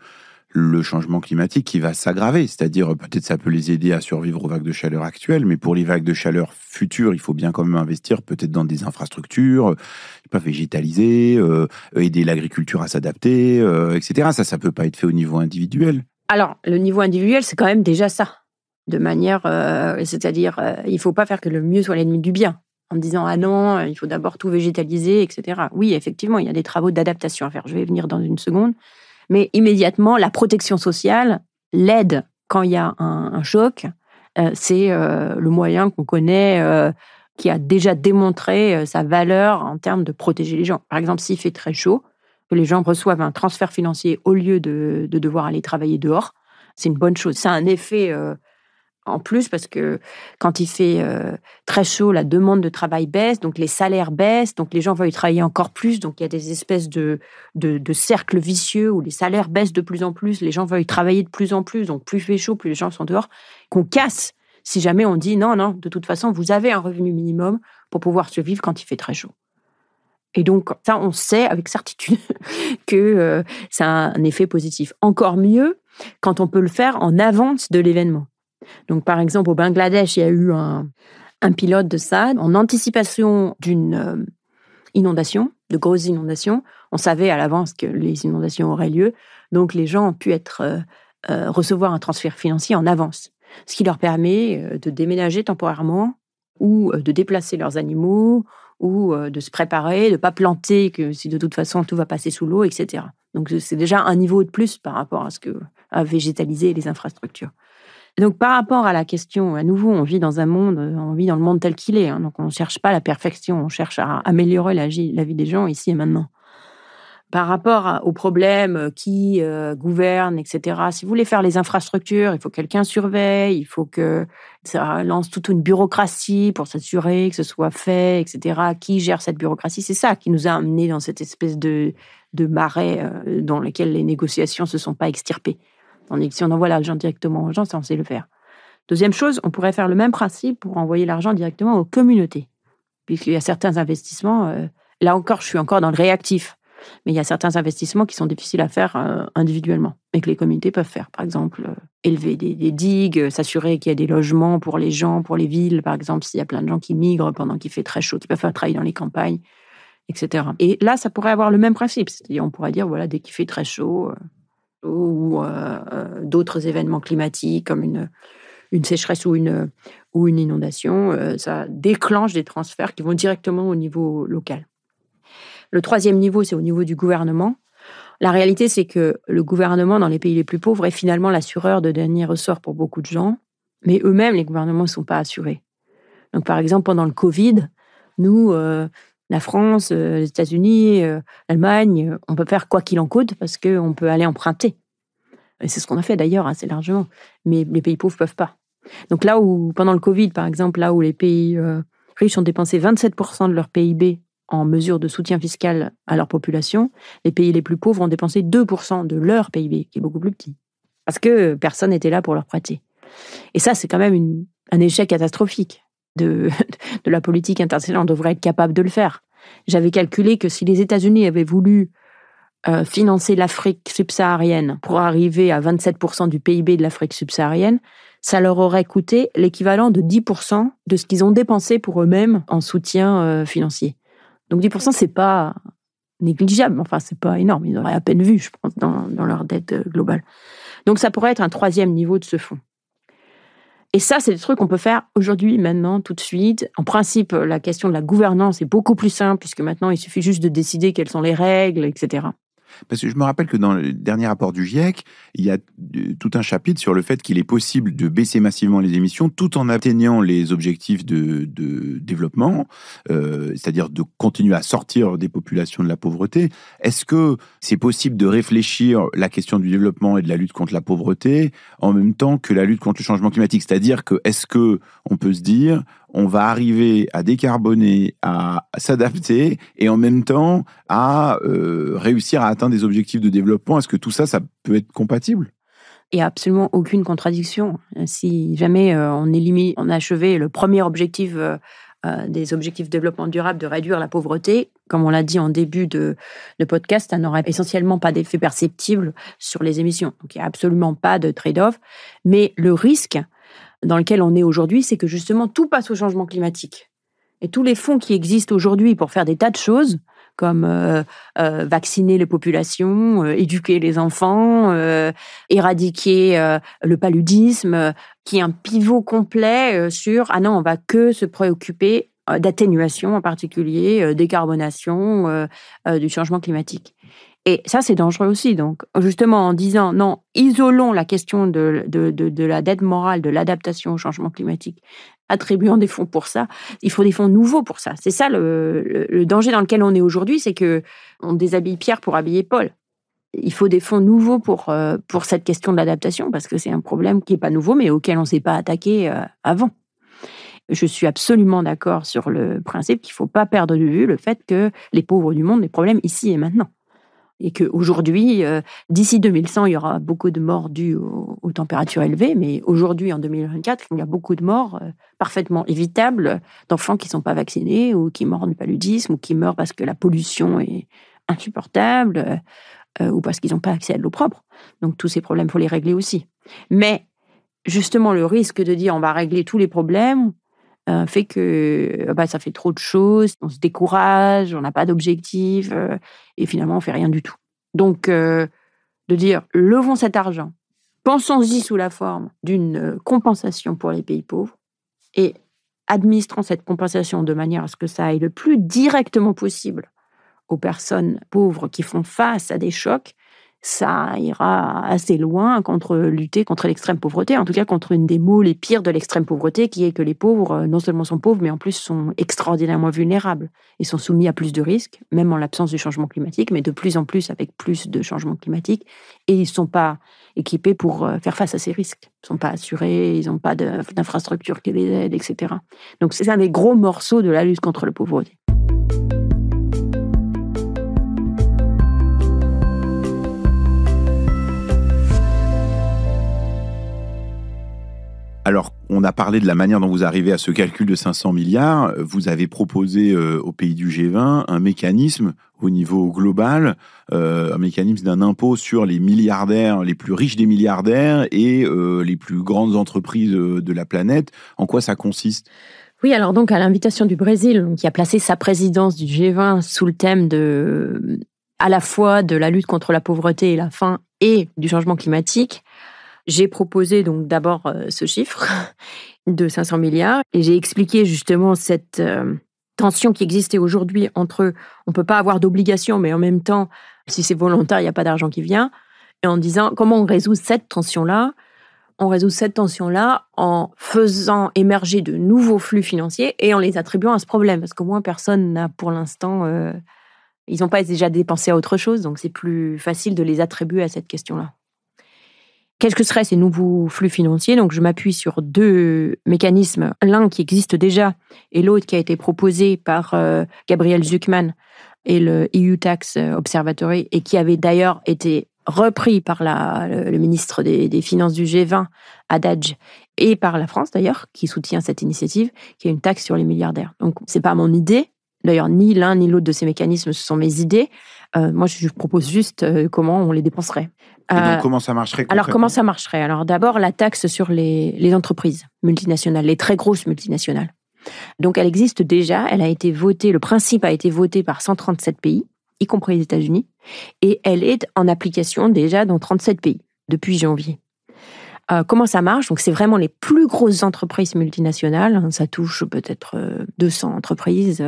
le changement climatique qui va s'aggraver. C'est-à-dire, peut-être ça peut les aider à survivre aux vagues de chaleur actuelles, mais pour les vagues de chaleur futures, il faut bien quand même investir peut-être dans des infrastructures, végétaliser, aider l'agriculture à s'adapter, etc. Ça peut pas être fait au niveau individuel. Alors, le niveau individuel, c'est quand même déjà ça. De manière, c'est-à-dire, il faut pas faire que le mieux soit l'ennemi du bien, en disant « Ah non, il faut d'abord tout végétaliser, etc. » Oui, effectivement, il y a des travaux d'adaptation à faire. Je vais y venir dans une seconde. Mais immédiatement, la protection sociale, l'aide quand il y a un choc, c'est le moyen qu'on connaît, qui a déjà démontré sa valeur en termes de protéger les gens. Par exemple, s'il fait très chaud, que les gens reçoivent un transfert financier au lieu de devoir aller travailler dehors, c'est une bonne chose. Ça a un effet en plus, parce que quand il fait très chaud, la demande de travail baisse, donc les salaires baissent, donc les gens veulent travailler encore plus, donc il y a des espèces de cercles vicieux où les salaires baissent de plus en plus, les gens veulent travailler de plus en plus, donc plus il fait chaud, plus les gens sont dehors, qu'on casse si jamais on dit non, de toute façon, vous avez un revenu minimum pour pouvoir survivre quand il fait très chaud. Et donc, ça, on sait avec certitude que ça a un effet positif. Encore mieux quand on peut le faire en avance de l'événement. Donc, par exemple, au Bangladesh, il y a eu un pilote de ça. En anticipation d'une inondation, de grosses inondations, on savait à l'avance que les inondations auraient lieu. Donc, les gens ont pu recevoir un transfert financier en avance, ce qui leur permet de déménager temporairement ou de déplacer leurs animaux ou de se préparer, de ne pas planter, que si de toute façon tout va passer sous l'eau, etc. Donc, c'est déjà un niveau de plus par rapport à à végétaliser les infrastructures. Donc, par rapport à la question, à nouveau, on vit dans un monde, on vit dans le monde tel qu'il est. Donc, on ne cherche pas la perfection, on cherche à améliorer la vie des gens ici et maintenant. Par rapport aux problèmes qui gouvernent, etc., si vous voulez faire les infrastructures, il faut que quelqu'un surveille, il faut que ça lance toute une bureaucratie pour s'assurer que ce soit fait, etc. Qui gère cette bureaucratie? C'est ça qui nous a amenés dans cette espèce de marais dans lequel les négociations ne se sont pas extirpées. Tandis que si on envoie l'argent directement aux gens, ça, on sait le faire. Deuxième chose, on pourrait faire le même principe pour envoyer l'argent directement aux communautés. Puisqu'il y a certains investissements, là encore, je suis encore dans le réactif, mais il y a certains investissements qui sont difficiles à faire individuellement, et que les communautés peuvent faire. Par exemple, élever des digues, s'assurer qu'il y a des logements pour les gens, pour les villes, par exemple, s'il y a plein de gens qui migrent pendant qu'il fait très chaud, qui peuvent faire travailler dans les campagnes, etc. Et là, ça pourrait avoir le même principe. C'est-à-dire, on pourrait dire, voilà, dès qu'il fait très chaud, ou d'autres événements climatiques comme une sécheresse ou une inondation, ça déclenche des transferts qui vont directement au niveau local. Le troisième niveau, c'est au niveau du gouvernement. La réalité, c'est que le gouvernement, dans les pays les plus pauvres, est finalement l'assureur de dernier ressort pour beaucoup de gens, mais eux-mêmes, les gouvernements ne sont pas assurés. Donc, par exemple, pendant le Covid, nous, la France, les États-Unis, l'Allemagne, on peut faire quoi qu'il en coûte parce qu'on peut aller emprunter. Et c'est ce qu'on a fait d'ailleurs assez largement, mais les pays pauvres ne peuvent pas. Donc là où, pendant le Covid, par exemple, là où les pays riches ont dépensé 27% de leur PIB en mesure de soutien fiscal à leur population, les pays les plus pauvres ont dépensé 2% de leur PIB, qui est beaucoup plus petit. Parce que personne n'était là pour leur prêter. Et ça, c'est quand même un échec catastrophique de la politique internationale. On devrait être capable de le faire. J'avais calculé que si les États-Unis avaient voulu financer l'Afrique subsaharienne pour arriver à 27% du PIB de l'Afrique subsaharienne, ça leur aurait coûté l'équivalent de 10% de ce qu'ils ont dépensé pour eux-mêmes en soutien financier. Donc 10%, c'est pas négligeable, enfin c'est pas énorme, ils auraient à peine vu, je pense, dans leur dette globale. Donc ça pourrait être un troisième niveau de ce fonds. Et ça, c'est des trucs qu'on peut faire aujourd'hui, maintenant, tout de suite. En principe, la question de la gouvernance est beaucoup plus simple, puisque maintenant, il suffit juste de décider quelles sont les règles, etc. Parce que je me rappelle que dans le dernier rapport du GIEC, il y a tout un chapitre sur le fait qu'il est possible de baisser massivement les émissions tout en atteignant les objectifs de développement, c'est-à-dire de continuer à sortir des populations de la pauvreté. Est-ce que c'est possible de réfléchir la question du développement et de la lutte contre la pauvreté en même temps que la lutte contre le changement climatique? C'est-à-dire que est-ce que on peut se dire on va arriver à décarboner, à s'adapter et en même temps à réussir à atteindre des objectifs de développement? Est-ce que tout ça, ça peut être compatible? Il n'y a absolument aucune contradiction. Si jamais on achevait le premier objectif des objectifs de développement durable de réduire la pauvreté, comme on l'a dit en début de podcast, ça n'aurait essentiellement pas d'effet perceptible sur les émissions. Donc il n'y a absolument pas de trade-off. Mais le risque dans lequel on est aujourd'hui, c'est que justement tout passe au changement climatique. Et tous les fonds qui existent aujourd'hui pour faire des tas de choses, comme vacciner les populations, éduquer les enfants, éradiquer le paludisme, qui est un pivot complet sur « Ah non, on va que se préoccuper d'atténuation, en particulier, décarbonation, du changement climatique ». Et ça, c'est dangereux aussi. Donc, justement, en disant, non, isolons la question de la dette morale, de l'adaptation au changement climatique, attribuant des fonds pour ça, il faut des fonds nouveaux pour ça. C'est ça le danger dans lequel on est aujourd'hui, c'est qu'on déshabille Pierre pour habiller Paul. Il faut des fonds nouveaux pour cette question de l'adaptation, parce que c'est un problème qui n'est pas nouveau, mais auquel on ne s'est pas attaqué avant. Je suis absolument d'accord sur le principe qu'il ne faut pas perdre de vue le fait que les pauvres du monde ont des problèmes ici et maintenant. Et qu'aujourd'hui, d'ici 2100, il y aura beaucoup de morts dues aux températures élevées, mais aujourd'hui, en 2024, il y a beaucoup de morts parfaitement évitables d'enfants qui ne sont pas vaccinés ou qui meurent du paludisme ou qui meurent parce que la pollution est insupportable ou parce qu'ils n'ont pas accès à de l'eau propre. Donc tous ces problèmes, il faut les régler aussi. Mais justement, le risque de dire on va régler tous les problèmes fait que ça fait trop de choses, on se décourage, on n'a pas d'objectif et finalement on fait rien du tout. Donc de dire levons cet argent, pensons-y sous la forme d'une compensation pour les pays pauvres et administrons cette compensation de manière à ce que ça aille le plus directement possible aux personnes pauvres qui font face à des chocs. ça ira assez loin lutter contre l'extrême pauvreté, en tout cas contre une des maux les pires de l'extrême pauvreté, qui est que les pauvres, non seulement sont pauvres, mais en plus sont extraordinairement vulnérables. Ils sont soumis à plus de risques, même en l'absence du changement climatique, mais de plus en plus avec plus de changements climatiques, et ils ne sont pas équipés pour faire face à ces risques. Ils ne sont pas assurés, ils n'ont pas d'infrastructures qui les aident, etc. Donc c'est un des gros morceaux de la lutte contre la pauvreté. Alors, on a parlé de la manière dont vous arrivez à ce calcul de 500 milliards. Vous avez proposé aux pays du G20 un mécanisme au niveau global, un mécanisme d'un impôt sur les milliardaires, les plus riches des milliardaires et les plus grandes entreprises de la planète. En quoi ça consiste ? Oui, alors donc à l'invitation du Brésil, qui a placé sa présidence du G20 sous le thème à la fois de la lutte contre la pauvreté et la faim et du changement climatique, j'ai proposé donc d'abord ce chiffre de 500 milliards et j'ai expliqué justement cette tension qui existait aujourd'hui entre on ne peut pas avoir d'obligation, mais en même temps, si c'est volontaire, il n'y a pas d'argent qui vient, et en disant comment on résout cette tension-là. On résout cette tension-là en faisant émerger de nouveaux flux financiers et en les attribuant à ce problème, parce qu'au moins personne n'a pour l'instant... ils n'ont pas déjà dépensé à autre chose, donc c'est plus facile de les attribuer à cette question-là. Quels que seraient ces nouveaux flux financiers ? Donc, je m'appuie sur deux mécanismes, l'un qui existe déjà et l'autre qui a été proposé par Gabriel Zucman et le EU Tax Observatory et qui avait d'ailleurs été repris par le ministre des Finances du G20, Haddad, et par la France d'ailleurs, qui soutient cette initiative, qui est une taxe sur les milliardaires. Donc, c'est pas mon idée. D'ailleurs, ni l'un ni l'autre de ces mécanismes, ce sont mes idées. Moi, je propose juste comment on les dépenserait. Et donc, comment ça marcherait ? Alors, comment ça marcherait ? Alors, d'abord, la taxe sur les entreprises multinationales, les très grosses multinationales. Donc, elle existe déjà. Elle a été votée, le principe a été voté par 137 pays, y compris les États-Unis, et elle est en application déjà dans 37 pays depuis janvier. Comment ça marche ? Donc, c'est vraiment les plus grosses entreprises multinationales. Ça touche peut-être 200 entreprises.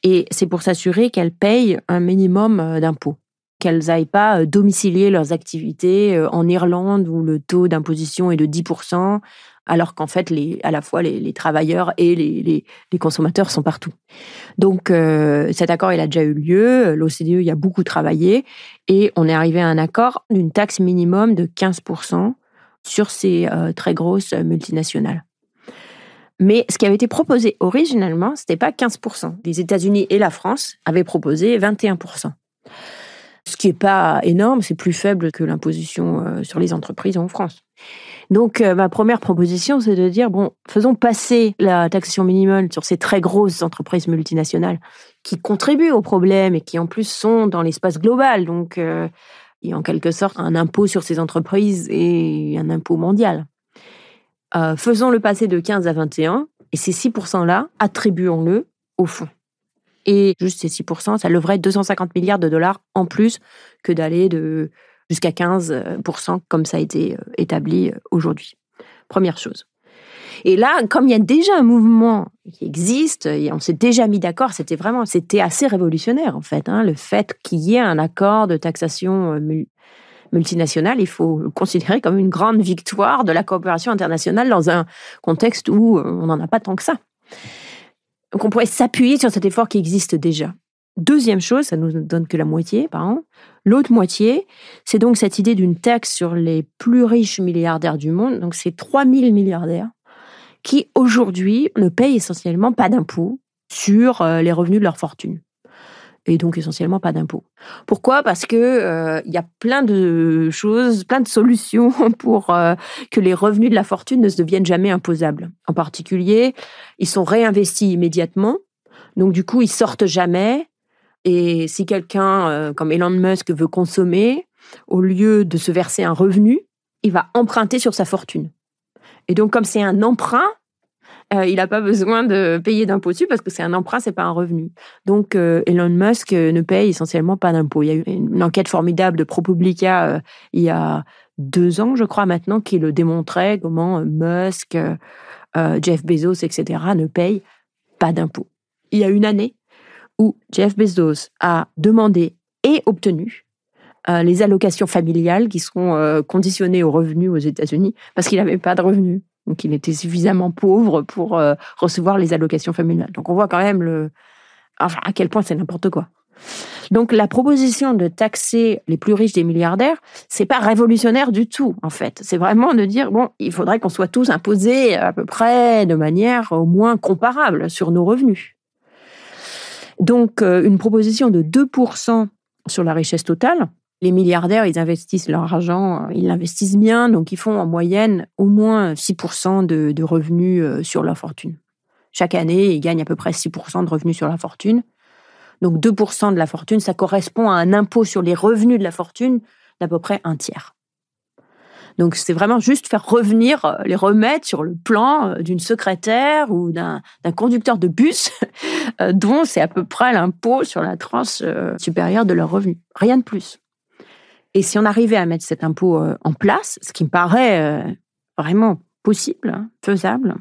Et c'est pour s'assurer qu'elles payent un minimum d'impôts. Qu'elles n'aillent pas domicilier leurs activités en Irlande où le taux d'imposition est de 10%, alors qu'en fait, à la fois les travailleurs et les consommateurs sont partout. Donc, cet accord, il a déjà eu lieu. L'OCDE y a beaucoup travaillé. Et on est arrivé à un accord d'une taxe minimum de 15% sur ces très grosses multinationales. Mais ce qui avait été proposé originalement, ce n'était pas 15%. Les États-Unis et la France avaient proposé 21%. Ce qui n'est pas énorme, c'est plus faible que l'imposition sur les entreprises en France. Donc, ma première proposition, c'est de dire, faisons passer la taxation minimale sur ces très grosses entreprises multinationales qui contribuent au problème et qui, en plus, sont dans l'espace global. Donc, il y a en quelque sorte un impôt sur ces entreprises et un impôt mondial. Faisons-le passer de 15 à 21, et ces 6%-là, attribuons-le au fonds. Et juste ces 6%, ça leverait 250 milliards de dollars en plus que d'aller jusqu'à 15%, comme ça a été établi aujourd'hui. Première chose. Et là, comme il y a déjà un mouvement qui existe, et on s'est déjà mis d'accord, c'était assez révolutionnaire en fait, le fait qu'il y ait un accord de taxation multinationale, il faut le considérer comme une grande victoire de la coopération internationale dans un contexte où on n'en a pas tant que ça. Donc on pourrait s'appuyer sur cet effort qui existe déjà. Deuxième chose, ça ne nous donne que la moitié par an. L'autre moitié, c'est donc cette idée d'une taxe sur les plus riches milliardaires du monde. Donc c'est 3000 milliardaires qui aujourd'hui ne payent essentiellement pas d'impôts sur les revenus de leur fortune. Et donc essentiellement pas d'impôts. Pourquoi ? Parce que y a plein de choses, plein de solutions pour que les revenus de la fortune ne deviennent jamais imposables. En particulier, ils sont réinvestis immédiatement, donc du coup ils sortent jamais. Et si quelqu'un comme Elon Musk veut consommer, au lieu de se verser un revenu, il va emprunter sur sa fortune. Et donc comme c'est un emprunt, il n'a pas besoin de payer d'impôts dessus parce que c'est un emprunt, c'est pas un revenu. Donc Elon Musk ne paye essentiellement pas d'impôts. Il y a eu une enquête formidable de ProPublica il y a 2 ans, je crois maintenant, qui le démontrait comment Musk, Jeff Bezos, etc. ne payent pas d'impôts. Il y a une année où Jeff Bezos a demandé et obtenu les allocations familiales qui seront conditionnées aux revenus aux États-Unis parce qu'il n'avait pas de revenus. Donc, il était suffisamment pauvre pour recevoir les allocations familiales. Donc, on voit quand même à quel point c'est n'importe quoi. Donc, la proposition de taxer les plus riches des milliardaires, c'est pas révolutionnaire du tout, en fait. C'est vraiment de dire, bon, il faudrait qu'on soit tous imposés à peu près de manière au moins comparable sur nos revenus. Donc, une proposition de 2% sur la richesse totale. Les milliardaires, ils investissent leur argent, ils l'investissent bien, donc ils font en moyenne au moins 6% de revenus sur leur fortune. Chaque année, ils gagnent à peu près 6% de revenus sur la fortune. Donc 2% de la fortune, ça correspond à un impôt sur les revenus de la fortune d'à peu près un tiers. Donc c'est vraiment juste faire revenir, les remettre sur le plan d'une secrétaire ou d'un conducteur de bus dont c'est à peu près l'impôt sur la tranche supérieure de leurs revenus. Rien de plus. Et si on arrivait à mettre cet impôt en place, ce qui me paraît vraiment possible, faisable,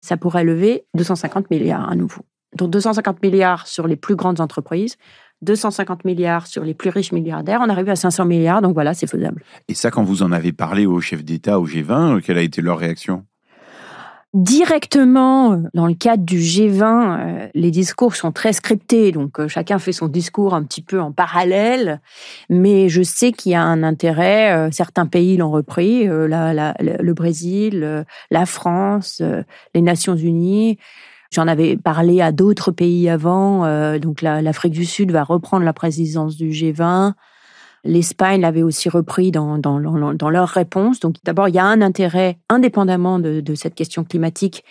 ça pourrait lever 250 milliards à nouveau. Donc 250 milliards sur les plus grandes entreprises, 250 milliards sur les plus riches milliardaires, on arrive à 500 milliards, donc voilà, c'est faisable. Et ça, quand vous en avez parlé aux chefs d'État, au G20, quelle a été leur réaction ? Directement, dans le cadre du G20, les discours sont très scriptés, donc chacun fait son discours un petit peu en parallèle, mais je sais qu'il y a un intérêt, certains pays l'ont repris, le Brésil, la France, les Nations Unies. J'en avais parlé à d'autres pays avant, donc l'Afrique du Sud va reprendre la présidence du G20. L'Espagne l'avait aussi repris dans leur réponse. Donc d'abord, il y a un intérêt indépendamment de cette question climatique.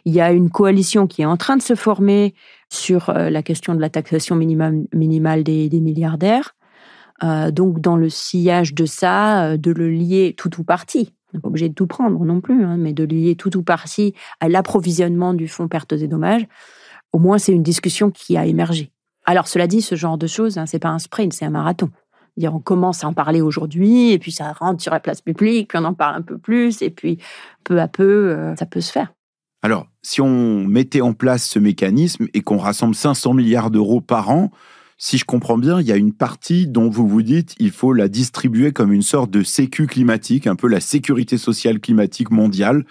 Il y a une coalition qui est en train de se former sur la question de la taxation minimale des milliardaires. Donc dans le sillage de ça, de le lier tout ou partie. On n'est pas obligé de tout prendre non plus, mais de lier tout ou partie à l'approvisionnement du fonds pertes et dommages, au moins c'est une discussion qui a émergé. Alors cela dit, ce genre de choses, c'est pas un sprint, c'est un marathon. C'est-à-dire, on commence à en parler aujourd'hui, et puis ça rentre sur la place publique, puis on en parle un peu plus, et puis peu à peu, ça peut se faire. Alors, si on mettait en place ce mécanisme et qu'on rassemble 500 milliards d'euros par an, si je comprends bien, il y a une partie dont vous vous dites il faut la distribuer comme une sorte de sécu climatique, un peu la sécurité sociale climatique mondiale,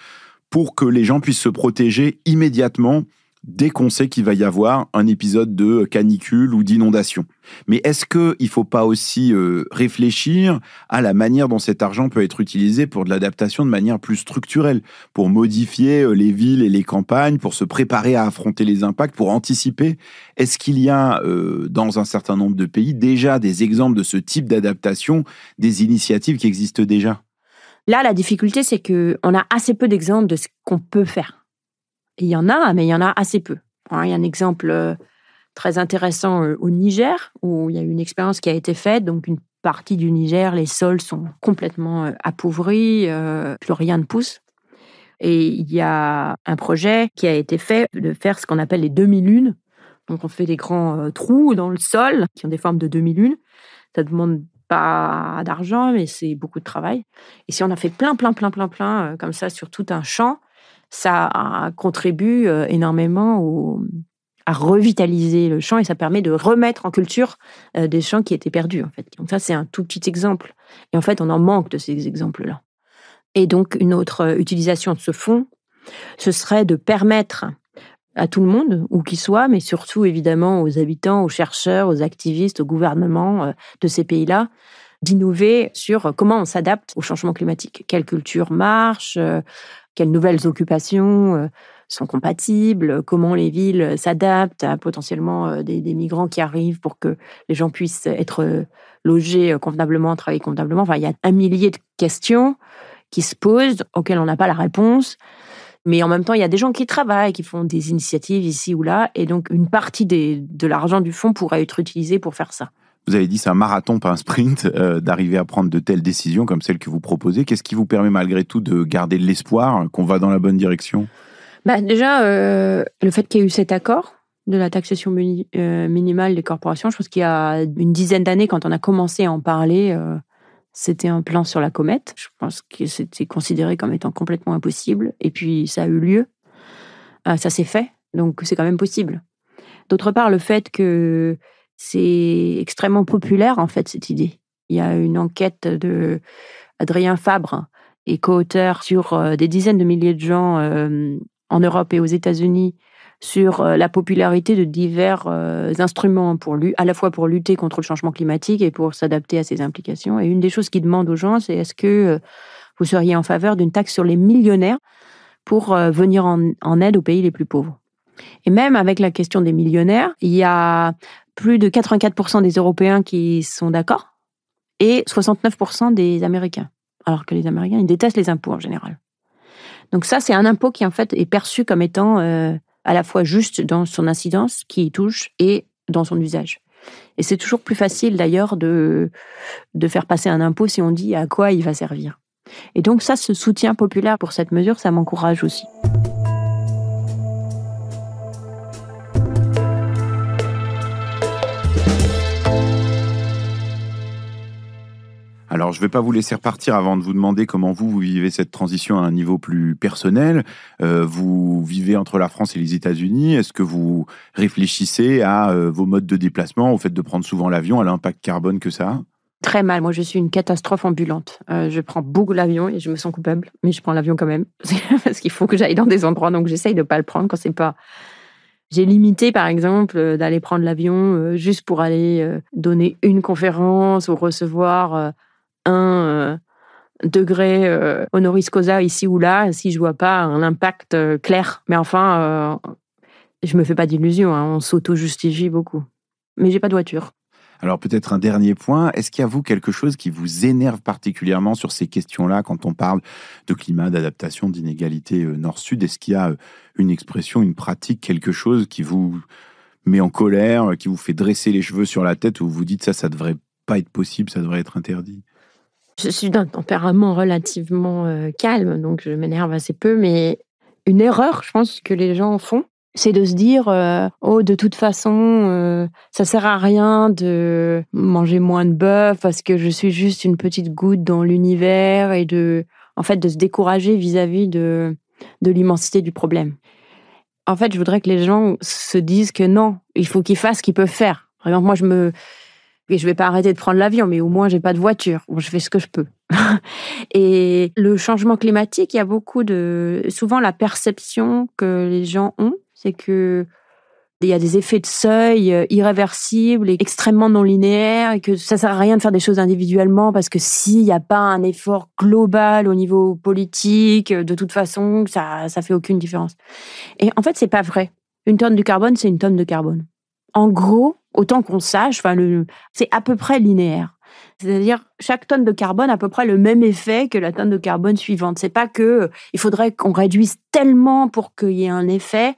pour que les gens puissent se protéger immédiatement dès qu'on sait qu'il va y avoir un épisode de canicule ou d'inondation. Mais est-ce qu'il ne faut pas aussi réfléchir à la manière dont cet argent peut être utilisé pour de l'adaptation de manière plus structurelle, pour modifier les villes et les campagnes, pour se préparer à affronter les impacts, pour anticiper? Est-ce qu'il y a, dans un certain nombre de pays, déjà des exemples de ce type d'adaptation, des initiatives qui existent déjà? Là, la difficulté, c'est qu'on a assez peu d'exemples de ce qu'on peut faire. Il y en a, mais il y en a assez peu. Il y a un exemple très intéressant au Niger, où il y a une expérience qui a été faite. Donc, une partie du Niger, les sols sont complètement appauvris, plus rien ne pousse. Et il y a un projet qui a été fait de faire ce qu'on appelle les demi-lunes. Donc, on fait des grands trous dans le sol qui ont des formes de demi-lunes. Ça demande pas d'argent, mais c'est beaucoup de travail. Et si on a fait plein, comme ça sur tout un champ, ça contribue énormément à revitaliser le champ et ça permet de remettre en culture des champs qui étaient perdus, en fait. Donc ça, c'est un tout petit exemple. Et en fait, on en manque de ces exemples-là. Et donc, une autre utilisation de ce fonds, ce serait de permettre à tout le monde, où qu'il soit, mais surtout, évidemment, aux habitants, aux chercheurs, aux activistes, au gouvernement de ces pays-là, d'innover sur comment on s'adapte au changement climatique. Quelle culture marche, quelles nouvelles occupations sont compatibles, comment les villes s'adaptent à potentiellement des migrants qui arrivent pour que les gens puissent être logés convenablement, travailler convenablement. Enfin, il y a 1 millier de questions qui se posent, auxquelles on n'a pas la réponse. Mais en même temps, il y a des gens qui travaillent, qui font des initiatives ici ou là. Et donc, une partie de l'argent du fonds pourrait être utilisée pour faire ça. Vous avez dit c'est un marathon, pas un sprint, d'arriver à prendre de telles décisions comme celles que vous proposez. Qu'est-ce qui vous permet malgré tout de garder de l'espoir qu'on va dans la bonne direction ? Déjà, le fait qu'il y ait eu cet accord de la taxation minimale des corporations, je pense qu'il y a une dizaine d'années, quand on a commencé à en parler, c'était un plan sur la comète. Je pense que c'était considéré comme étant complètement impossible. Et puis, ça a eu lieu. Ça s'est fait. Donc, c'est quand même possible. D'autre part, le fait que c'est extrêmement populaire, en fait, cette idée. Il y a une enquête de Adrien Fabre et co-auteur sur des dizaines de milliers de gens en Europe et aux États-Unis sur la popularité de divers instruments à la fois pour lutter contre le changement climatique et pour s'adapter à ses implications. Et une des choses qu'il demande aux gens, c'est est-ce que vous seriez en faveur d'une taxe sur les millionnaires pour venir en aide aux pays les plus pauvres. Et même avec la question des millionnaires, il y a plus de 84% des Européens qui sont d'accord et 69% des Américains. Alors que les Américains, ils détestent les impôts en général. Donc ça, c'est un impôt qui en fait est perçu comme étant à la fois juste dans son incidence qui y touche et dans son usage. Et c'est toujours plus facile d'ailleurs de faire passer un impôt si on dit à quoi il va servir. Et donc ça, ce soutien populaire pour cette mesure, ça m'encourage aussi. Alors, je ne vais pas vous laisser repartir avant de vous demander comment vous vivez cette transition à un niveau plus personnel. Vous vivez entre la France et les États-Unis. Est-ce que vous réfléchissez à vos modes de déplacement, au fait de prendre souvent l'avion, à l'impact carbone que ça a ? Très mal. Moi, je suis une catastrophe ambulante. Je prends beaucoup l'avion et je me sens coupable, mais je prends l'avion quand même. Parce qu'il faut que j'aille dans des endroits, donc j'essaye de ne pas le prendre quand c'est pas... J'ai limité, par exemple, d'aller prendre l'avion juste pour aller donner une conférence ou recevoir... un degré honoris causa ici ou là, si je vois pas un impact clair. Mais enfin, je me fais pas d'illusions, on s'auto-justifie beaucoup. Mais j'ai pas de voiture. Alors peut-être un dernier point, est-ce qu'il y a vous quelque chose qui vous énerve particulièrement sur ces questions-là quand on parle de climat, d'adaptation, d'inégalité nord-sud ? Est-ce qu'il y a une expression, une pratique, quelque chose qui vous met en colère, qui vous fait dresser les cheveux sur la tête, où vous vous dites ça devrait pas être possible, ça devrait être interdit ? Je suis d'un tempérament relativement calme, donc je m'énerve assez peu, mais une erreur, je pense, que les gens font, c'est de se dire de toute façon, ça sert à rien de manger moins de bœuf parce que je suis juste une petite goutte dans l'univers et de se décourager vis-à-vis de l'immensité du problème. En fait, je voudrais que les gens se disent que non, il faut qu'ils fassent ce qu'ils peuvent faire. Par exemple, moi, je vais pas arrêter de prendre l'avion, mais au moins, j'ai pas de voiture. Bon, je fais ce que je peux. Et le changement climatique, il y a souvent la perception que les gens ont, c'est que il y a des effets de seuil irréversibles et extrêmement non linéaires et que ça sert à rien de faire des choses individuellement parce que s'il n'y a pas un effort global au niveau politique, de toute façon, ça fait aucune différence. Et en fait, c'est pas vrai. Une tonne de carbone, c'est une tonne de carbone. En gros, autant qu'on sache, c'est à peu près linéaire. C'est-à-dire, chaque tonne de carbone a à peu près le même effet que la tonne de carbone suivante. C'est pas que il faudrait qu'on réduise tellement pour qu'il y ait un effet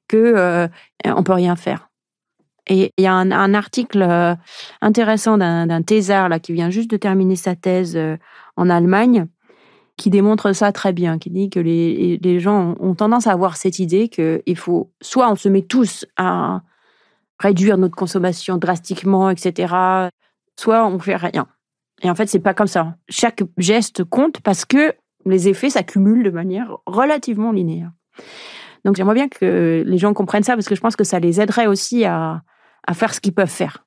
que on peut rien faire. Et il y a un article intéressant d'un thésard là qui vient juste de terminer sa thèse en Allemagne, qui démontre ça très bien, qui dit que les gens ont tendance à avoir cette idée qu'il faut soit on se met tous à réduire notre consommation drastiquement, etc., soit on fait rien. Et en fait, c'est pas comme ça. Chaque geste compte parce que les effets s'accumulent de manière relativement linéaire. Donc, j'aimerais bien que les gens comprennent ça parce que je pense que ça les aiderait aussi à faire ce qu'ils peuvent faire.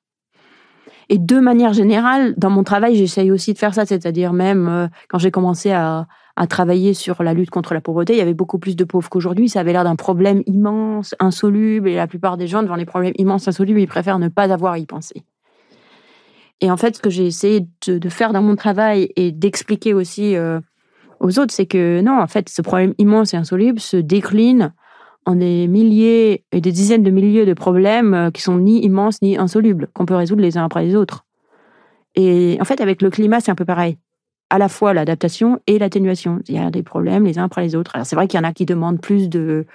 Et de manière générale, dans mon travail, j'essaye aussi de faire ça. C'est-à-dire même quand j'ai commencé à travailler sur la lutte contre la pauvreté, il y avait beaucoup plus de pauvres qu'aujourd'hui. Ça avait l'air d'un problème immense, insoluble. Et la plupart des gens, devant les problèmes immenses, insolubles, ils préfèrent ne pas avoir à y penser. Et en fait, ce que j'ai essayé de faire dans mon travail et d'expliquer aussi aux autres, c'est que non, en fait, ce problème immense et insoluble se décline en des milliers et des dizaines de milliers de problèmes qui sont ni immenses ni insolubles, qu'on peut résoudre les uns après les autres. Et en fait, avec le climat, c'est un peu pareil. À la fois l'adaptation et l'atténuation. Il y a des problèmes les uns après les autres. Alors, c'est vrai qu'il y en a qui demandent plus de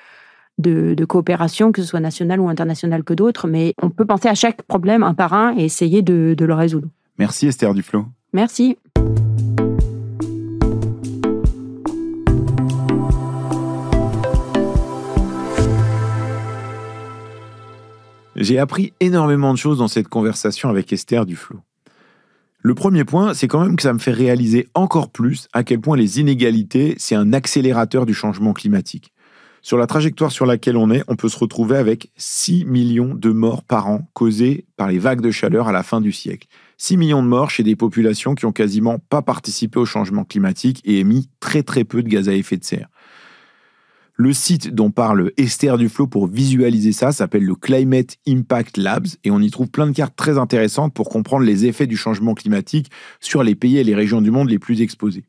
coopération, que ce soit nationale ou internationale que d'autres, mais on peut penser à chaque problème un par un et essayer de le résoudre. Merci Esther Duflo. Merci. J'ai appris énormément de choses dans cette conversation avec Esther Duflo. Le premier point, c'est quand même que ça me fait réaliser encore plus à quel point les inégalités, c'est un accélérateur du changement climatique. Sur la trajectoire sur laquelle on est, on peut se retrouver avec 6 millions de morts par an causées par les vagues de chaleur à la fin du siècle. 6 millions de morts chez des populations qui ont quasiment pas participé au changement climatique et émis très très peu de gaz à effet de serre. Le site dont parle Esther Duflo pour visualiser ça s'appelle le Climate Impact Labs et on y trouve plein de cartes très intéressantes pour comprendre les effets du changement climatique sur les pays et les régions du monde les plus exposés.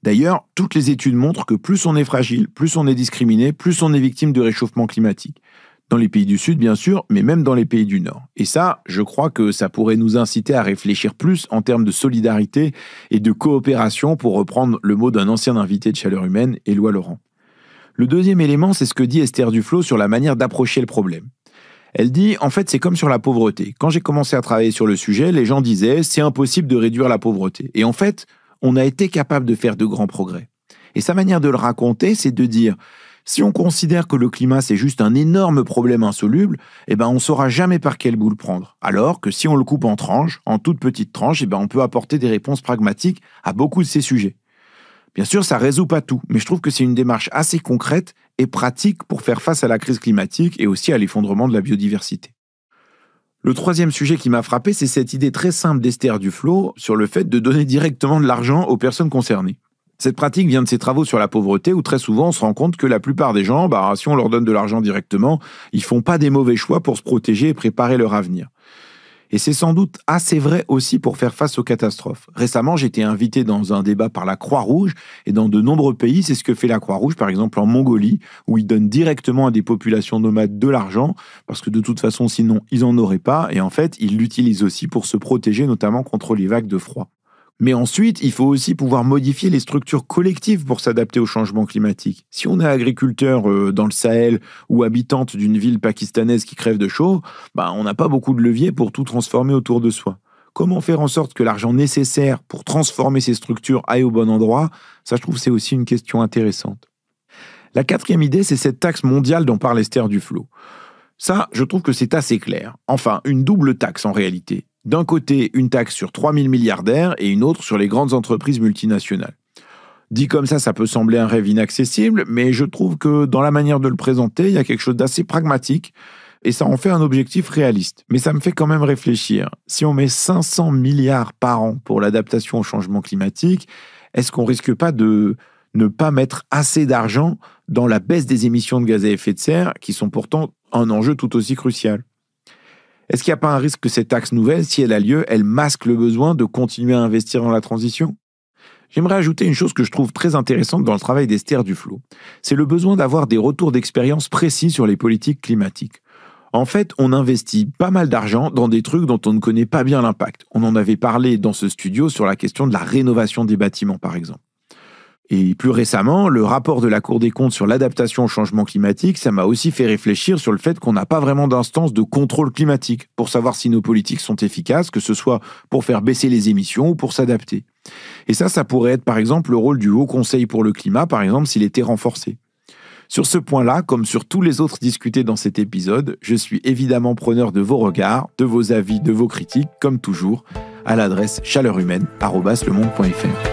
D'ailleurs, toutes les études montrent que plus on est fragile, plus on est discriminé, plus on est victime de réchauffement climatique. Dans les pays du Sud, bien sûr, mais même dans les pays du Nord. Et ça, je crois que ça pourrait nous inciter à réfléchir plus en termes de solidarité et de coopération, pour reprendre le mot d'un ancien invité de Chaleur Humaine, Éloi Laurent. Le deuxième élément, c'est ce que dit Esther Duflo sur la manière d'approcher le problème. Elle dit, en fait, c'est comme sur la pauvreté. Quand j'ai commencé à travailler sur le sujet, les gens disaient, c'est impossible de réduire la pauvreté. Et en fait, on a été capable de faire de grands progrès. Et sa manière de le raconter, c'est de dire, si on considère que le climat, c'est juste un énorme problème insoluble, on ne saura jamais par quel bout le prendre. Alors que si on le coupe en tranches, en toutes petites tranches, on peut apporter des réponses pragmatiques à beaucoup de ces sujets. Bien sûr, ça ne résout pas tout, mais je trouve que c'est une démarche assez concrète et pratique pour faire face à la crise climatique et aussi à l'effondrement de la biodiversité. Le troisième sujet qui m'a frappé, c'est cette idée très simple d'Esther Duflo sur le fait de donner directement de l'argent aux personnes concernées. Cette pratique vient de ses travaux sur la pauvreté où très souvent on se rend compte que la plupart des gens, si on leur donne de l'argent directement, ils font pas des mauvais choix pour se protéger et préparer leur avenir. Et c'est sans doute assez vrai aussi pour faire face aux catastrophes. Récemment, j'ai été invité dans un débat par la Croix-Rouge, et dans de nombreux pays, c'est ce que fait la Croix-Rouge, par exemple en Mongolie, où ils donnent directement à des populations nomades de l'argent, parce que de toute façon, sinon, ils n'en auraient pas, et en fait, ils l'utilisent aussi pour se protéger, notamment contre les vagues de froid. Mais ensuite, il faut aussi pouvoir modifier les structures collectives pour s'adapter au changement climatique. Si on est agriculteur dans le Sahel ou habitante d'une ville pakistanaise qui crève de chaud, on n'a pas beaucoup de levier pour tout transformer autour de soi. Comment faire en sorte que l'argent nécessaire pour transformer ces structures aille au bon endroit ? Ça, je trouve, c'est aussi une question intéressante. La quatrième idée, c'est cette taxe mondiale dont parle Esther Duflo. Ça, je trouve que c'est assez clair. Enfin, une double taxe en réalité. D'un côté, une taxe sur 3000 milliardaires et une autre sur les grandes entreprises multinationales. Dit comme ça peut sembler un rêve inaccessible, mais je trouve que dans la manière de le présenter, il y a quelque chose d'assez pragmatique et ça en fait un objectif réaliste. Mais ça me fait quand même réfléchir. Si on met 500 milliards par an pour l'adaptation au changement climatique, est-ce qu'on risque pas de ne pas mettre assez d'argent dans la baisse des émissions de gaz à effet de serre, qui sont pourtant un enjeu tout aussi crucial ? Est-ce qu'il n'y a pas un risque que cette taxe nouvelle, si elle a lieu, elle masque le besoin de continuer à investir dans la transition ? J'aimerais ajouter une chose que je trouve très intéressante dans le travail d'Esther Duflo. C'est le besoin d'avoir des retours d'expérience précis sur les politiques climatiques. En fait, on investit pas mal d'argent dans des trucs dont on ne connaît pas bien l'impact. On en avait parlé dans ce studio sur la question de la rénovation des bâtiments, par exemple. Et plus récemment, le rapport de la Cour des comptes sur l'adaptation au changement climatique, ça m'a aussi fait réfléchir sur le fait qu'on n'a pas vraiment d'instance de contrôle climatique pour savoir si nos politiques sont efficaces, que ce soit pour faire baisser les émissions ou pour s'adapter. Et ça pourrait être par exemple le rôle du Haut Conseil pour le climat, par exemple, s'il était renforcé. Sur ce point-là, comme sur tous les autres discutés dans cet épisode, je suis évidemment preneur de vos regards, de vos avis, de vos critiques, comme toujours, à l'adresse chaleurhumaine@lemonde.fr.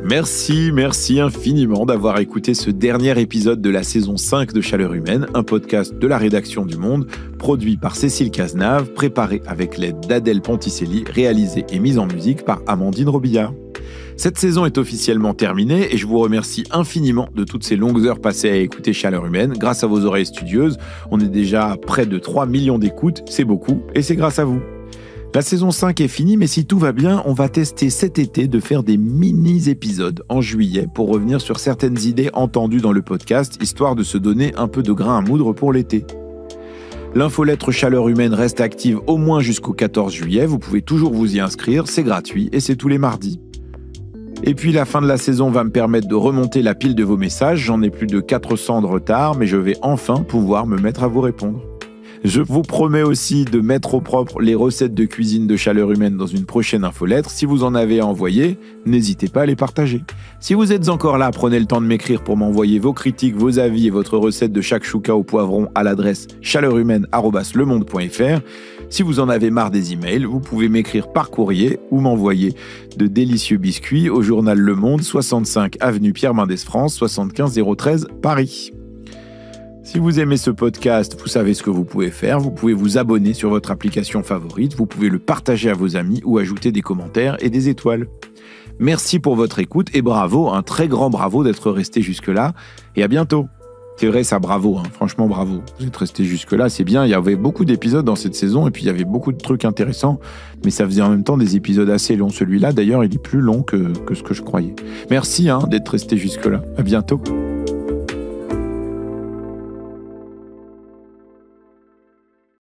Merci infiniment d'avoir écouté ce dernier épisode de la saison 5 de Chaleur Humaine, un podcast de la rédaction du Monde, produit par Cécile Cazenave, préparé avec l'aide d'Adèle Ponticelli, réalisé et mis en musique par Amandine Robillard. Cette saison est officiellement terminée et je vous remercie infiniment de toutes ces longues heures passées à écouter Chaleur Humaine. Grâce à vos oreilles studieuses, on est déjà à près de 3 millions d'écoutes, c'est beaucoup et c'est grâce à vous. La saison 5 est finie, mais si tout va bien, on va tester cet été de faire des mini-épisodes en juillet pour revenir sur certaines idées entendues dans le podcast, histoire de se donner un peu de grain à moudre pour l'été. L'infolettre Chaleur Humaine reste active au moins jusqu'au 14 juillet, vous pouvez toujours vous y inscrire, c'est gratuit et c'est tous les mardis. Et puis la fin de la saison va me permettre de remonter la pile de vos messages, j'en ai plus de 400 de retard, mais je vais enfin pouvoir me mettre à vous répondre. Je vous promets aussi de mettre au propre les recettes de cuisine de Chaleur Humaine dans une prochaine infolettre. Si vous en avez à envoyer, n'hésitez pas à les partager. Si vous êtes encore là, prenez le temps de m'écrire pour m'envoyer vos critiques, vos avis et votre recette de shakshuka au poivron à l'adresse chaleurhumaine@lemonde.fr. Si vous en avez marre des emails, vous pouvez m'écrire par courrier ou m'envoyer de délicieux biscuits au journal Le Monde, 65 avenue Pierre Mendès France, 75 013 Paris. Si vous aimez ce podcast, vous savez ce que vous pouvez faire. Vous pouvez vous abonner sur votre application favorite, vous pouvez le partager à vos amis ou ajouter des commentaires et des étoiles. Merci pour votre écoute et bravo, un très grand bravo d'être resté jusque-là et à bientôt. C'est vrai, ça, bravo, franchement bravo. Vous êtes resté jusque-là, c'est bien. Il y avait beaucoup d'épisodes dans cette saison et puis il y avait beaucoup de trucs intéressants, mais ça faisait en même temps des épisodes assez longs. Celui-là, d'ailleurs, il est plus long que ce que je croyais. Merci d'être resté jusque-là. À bientôt.